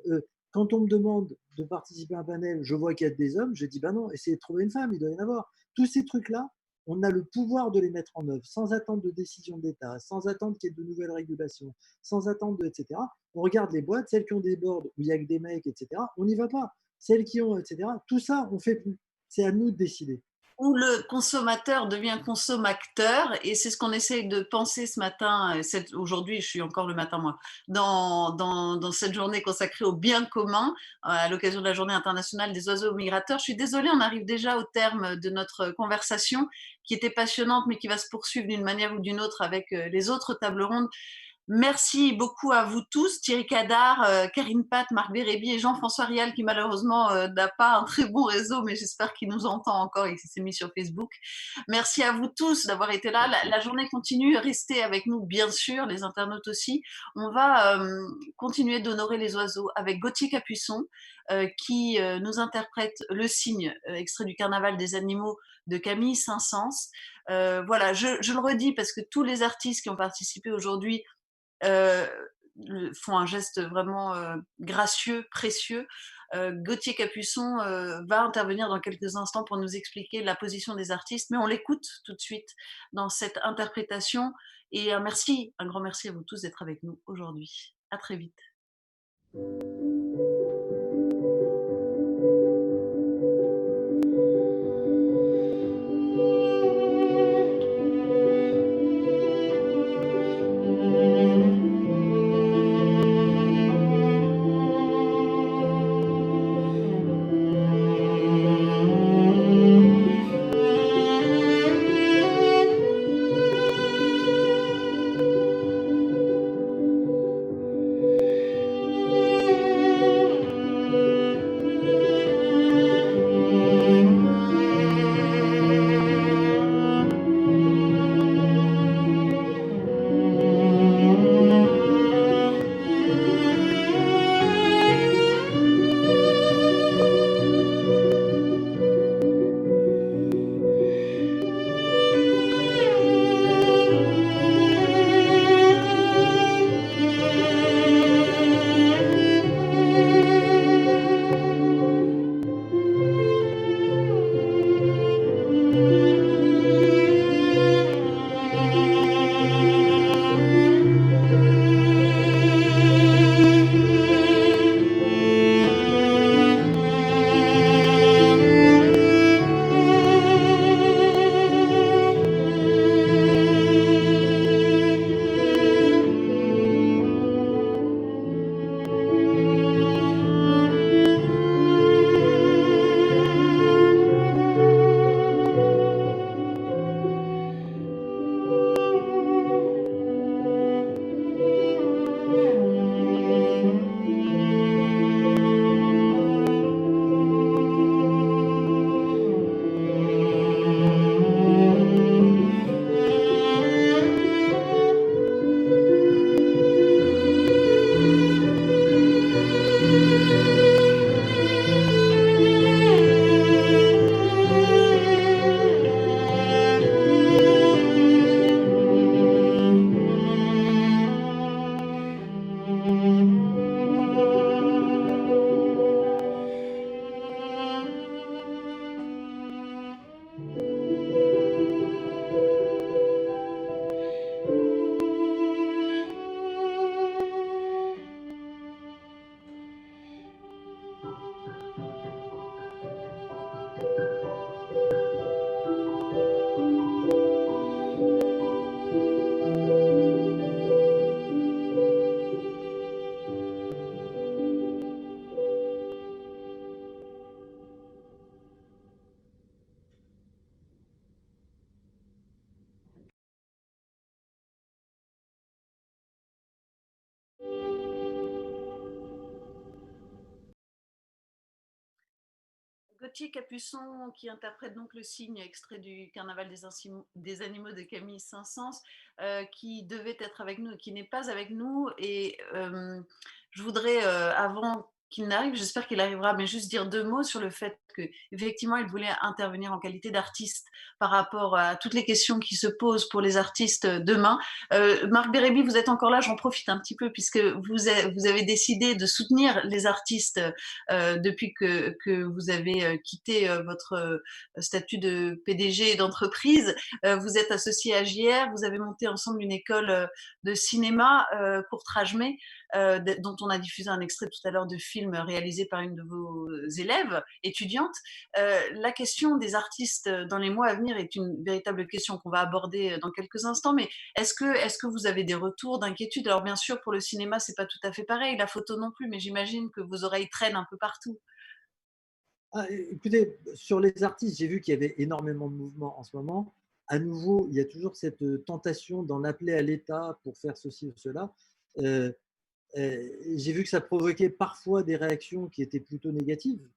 Quand on me demande de participer à un panel, je vois qu'il y a des hommes, je dis ben non, essayez de trouver une femme, il doit y en avoir. Tous ces trucs-là, on a le pouvoir de les mettre en œuvre sans attendre de décision d'État, sans attendre qu'il y ait de nouvelles régulations, sans attendre etc. On regarde les boîtes, celles qui ont des boards où il n'y a que des mecs, etc. On n'y va pas. Celles qui ont, etc. Tout ça, on ne fait plus. C'est à nous de décider. Où le consommateur devient consommateur, et c'est ce qu'on essaye de penser ce matin, aujourd'hui je suis encore le matin moi, dans cette journée consacrée au bien commun, à l'occasion de la journée internationale des oiseaux migrateurs. Je suis désolée, on arrive déjà au terme de notre conversation qui était passionnante mais qui va se poursuivre d'une manière ou d'une autre avec les autres tables rondes. Merci beaucoup à vous tous, Thierry Cadar, Karine Pat, Marc Bérébi et Jean-François Rial, qui malheureusement n'a pas un très bon réseau, mais j'espère qu'il nous entend encore et qu'il s'est mis sur Facebook. Merci à vous tous d'avoir été là. La journée continue. Restez avec nous, bien sûr, les internautes aussi. On va continuer d'honorer les oiseaux avec Gauthier Capuçon, qui nous interprète Le Cygne, extrait du Carnaval des animaux de Camille Saint-Saëns. Voilà, je le redis parce que tous les artistes qui ont participé aujourd'hui font un geste vraiment gracieux, précieux. Gauthier Capuçon va intervenir dans quelques instants pour nous expliquer la position des artistes, mais on l'écoute tout de suite dans cette interprétation. Et un grand merci à vous tous d'être avec nous aujourd'hui. À très vite. Gauthier Capuçon qui interprète donc Le Cygne, extrait du Carnaval des animaux de Camille Saint-Saëns, qui devait être avec nous et qui n'est pas avec nous. Et je voudrais, avant qu'il n'arrive. J'espère qu'il arrivera, mais juste dire 2 mots sur le fait qu'effectivement, il voulait intervenir en qualité d'artiste par rapport à toutes les questions qui se posent pour les artistes demain. Marc Bérébi, vous êtes encore là, j'en profite un petit peu puisque vous avez décidé de soutenir les artistes depuis que vous avez quitté votre statut de PDG d'entreprise. Vous êtes associé à JR, vous avez monté ensemble une école de cinéma, Courtrage-May, dont on a diffusé un extrait tout à l'heure de film réalisé par une de vos élèves étudiantes. La question des artistes dans les mois à venir est une véritable question qu'on va aborder dans quelques instants, mais est-ce que vous avez des retours d'inquiétude? Alors bien sûr, pour le cinéma, c'est pas tout à fait pareil, la photo non plus, mais j'imagine que vos oreilles traînent un peu partout. Ah, écoutez, sur les artistes, j'ai vu qu'il y avait énormément de mouvements en ce moment. À nouveau, il y a toujours cette tentation d'en appeler à l'État pour faire ceci ou cela. Euh, j'ai vu que ça provoquait parfois des réactions qui étaient plutôt négatives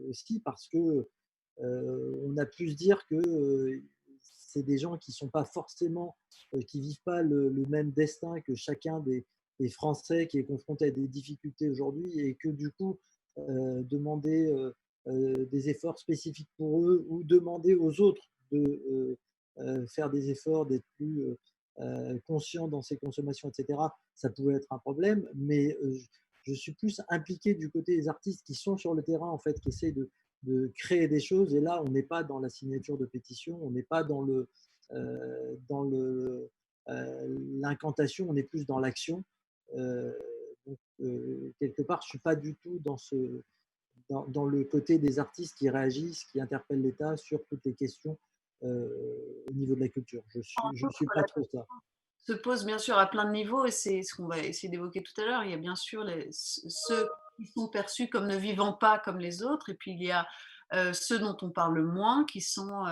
aussi, parce que on a pu se dire que c'est des gens qui sont pas forcément, qui vivent pas le même destin que chacun des Français qui est confronté à des difficultés aujourd'hui, et que du coup, demander des efforts spécifiques pour eux, ou demander aux autres de faire des efforts, d'être plus conscients dans ses consommations, etc., ça pouvait être un problème. Mais je suis plus impliqué du côté des artistes qui sont sur le terrain, en fait, qui essaient de créer des choses. Et là, on n'est pas dans la signature de pétition, on n'est pas dans l'incantation, on est plus dans l'action. Euh, Quelque part, je ne suis pas du tout dans le côté des artistes qui réagissent, qui interpellent l'État sur toutes les questions au niveau de la culture. Je suis pas trop ça. Se pose bien sûr à plein de niveaux, et c'est ce qu'on va essayer d'évoquer tout à l'heure. Il y a bien sûr ceux qui sont perçus comme ne vivant pas comme les autres, et puis il y a ceux dont on parle moins, qui sont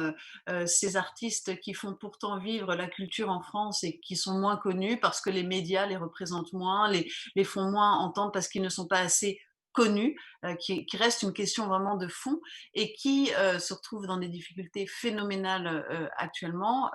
ces artistes qui font pourtant vivre la culture en France et qui sont moins connus parce que les médias les représentent moins, les font moins entendre parce qu'ils ne sont pas assez connus, qui reste une question vraiment de fond, et qui se retrouvent dans des difficultés phénoménales actuellement,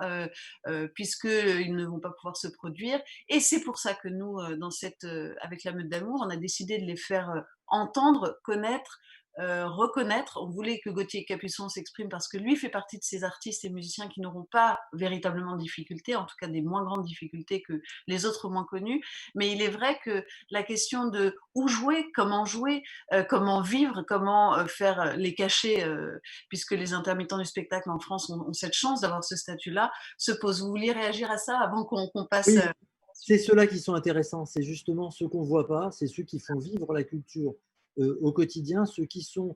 puisqu'ils ne vont pas pouvoir se produire. Et c'est pour ça que nous, avec la Meute d'Amour, on a décidé de les faire entendre, connaître, reconnaître. On voulait que Gauthier Capuçon s'exprime parce que lui fait partie de ces artistes et musiciens qui n'auront pas véritablement de difficultés, en tout cas des moins grandes difficultés que les autres moins connus. Mais il est vrai que la question de où jouer, comment vivre, comment faire les cachets, puisque les intermittents du spectacle en France ont cette chance d'avoir ce statut-là, se pose. Vous vouliez réagir à ça avant qu'on passe Oui, c'est ceux-là qui sont intéressants. C'est justement ceux qu'on ne voit pas, c'est ceux qui font vivre la culture au quotidien, ceux qui sont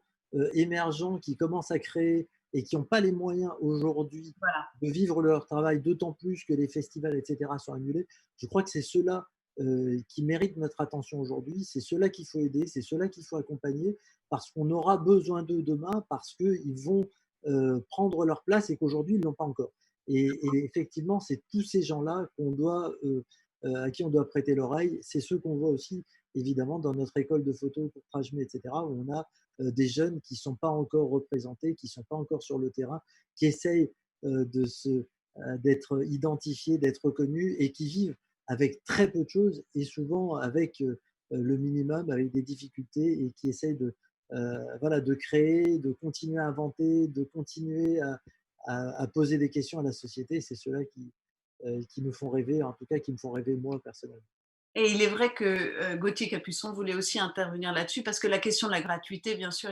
émergents, qui commencent à créer et qui n'ont pas les moyens aujourd'hui voilà. de vivre leur travail, d'autant plus que les festivals, etc., sont annulés. Je crois que c'est ceux-là qui méritent notre attention aujourd'hui. C'est ceux-là qu'il faut aider, c'est ceux-là qu'il faut accompagner, parce qu'on aura besoin d'eux demain, parce qu'ils vont prendre leur place et qu'aujourd'hui, ils ne l'ont pas encore. Et effectivement, c'est tous ces gens-là à qui on doit prêter l'oreille. C'est ceux qu'on voit aussi, évidemment, dans notre école de photo, Courtrage-May, etc., où on a des jeunes qui ne sont pas encore représentés, qui ne sont pas encore sur le terrain, qui essayent d'être identifiés, d'être reconnus, et qui vivent avec très peu de choses et souvent avec le minimum, avec des difficultés, et qui essayent de créer, de continuer à inventer, de continuer à poser des questions à la société. C'est ceux-là qui nous font rêver, en tout cas qui me font rêver moi personnellement. Et il est vrai que Gauthier Capuçon voulait aussi intervenir là-dessus, parce que la question de la gratuité, bien sûr,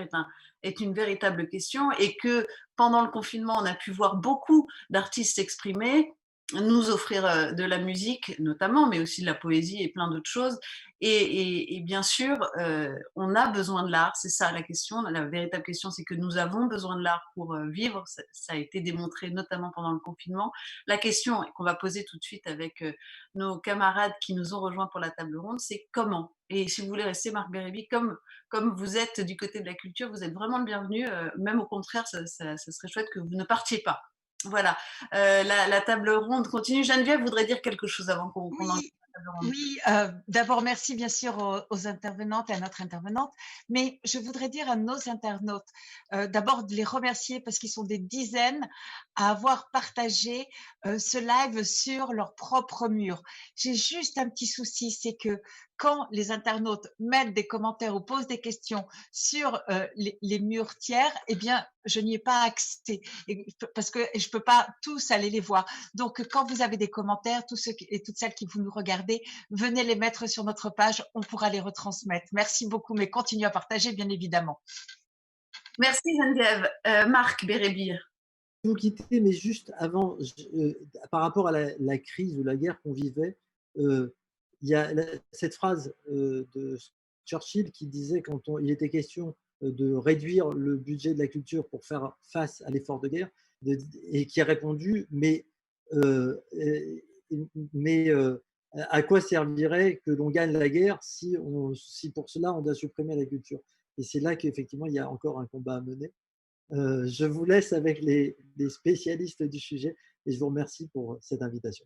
est une véritable question, et que pendant le confinement, on a pu voir beaucoup d'artistes s'exprimer, nous offrir de la musique notamment, mais aussi de la poésie et plein d'autres choses. Et bien sûr, on a besoin de l'art, c'est ça la question. La véritable question, c'est que nous avons besoin de l'art pour vivre. Ça a été démontré notamment pendant le confinement. La question qu'on va poser tout de suite avec nos camarades qui nous ont rejoints pour la table ronde, c'est comment. Et si vous voulez rester, Marc Bérébi, comme vous êtes du côté de la culture, vous êtes vraiment le bienvenu. Même au contraire, ça serait chouette que vous ne partiez pas. Voilà, la table ronde continue. Geneviève voudrait dire quelque chose avant qu'on Oui, lance la table ronde. oui, d'abord merci bien sûr aux intervenantes et à notre intervenante, mais je voudrais dire à nos internautes, d'abord de les remercier parce qu'ils sont des dizaines à avoir partagé ce live sur leur propre mur. J'ai juste un petit souci, c'est que quand les internautes mettent des commentaires ou posent des questions sur les murs tiers, eh bien, je n'y ai pas accès parce que je peux pas tous aller les voir. Donc, quand vous avez des commentaires, tous ceux et toutes celles qui vous nous regardez, venez les mettre sur notre page, on pourra les retransmettre. Merci beaucoup, mais continuez à partager, bien évidemment. Merci Geneviève. Marc Bérébir. Je vais vous quitter, mais juste avant, par rapport à la crise ou la guerre qu'on vivait, il y a cette phrase de Churchill qui disait, quand il était question de réduire le budget de la culture pour faire face à l'effort de guerre, et qui a répondu, mais à quoi servirait que l'on gagne la guerre si pour cela on doit supprimer la culture? Et c'est là qu'effectivement il y a encore un combat à mener. Je vous laisse avec les spécialistes du sujet et je vous remercie pour cette invitation.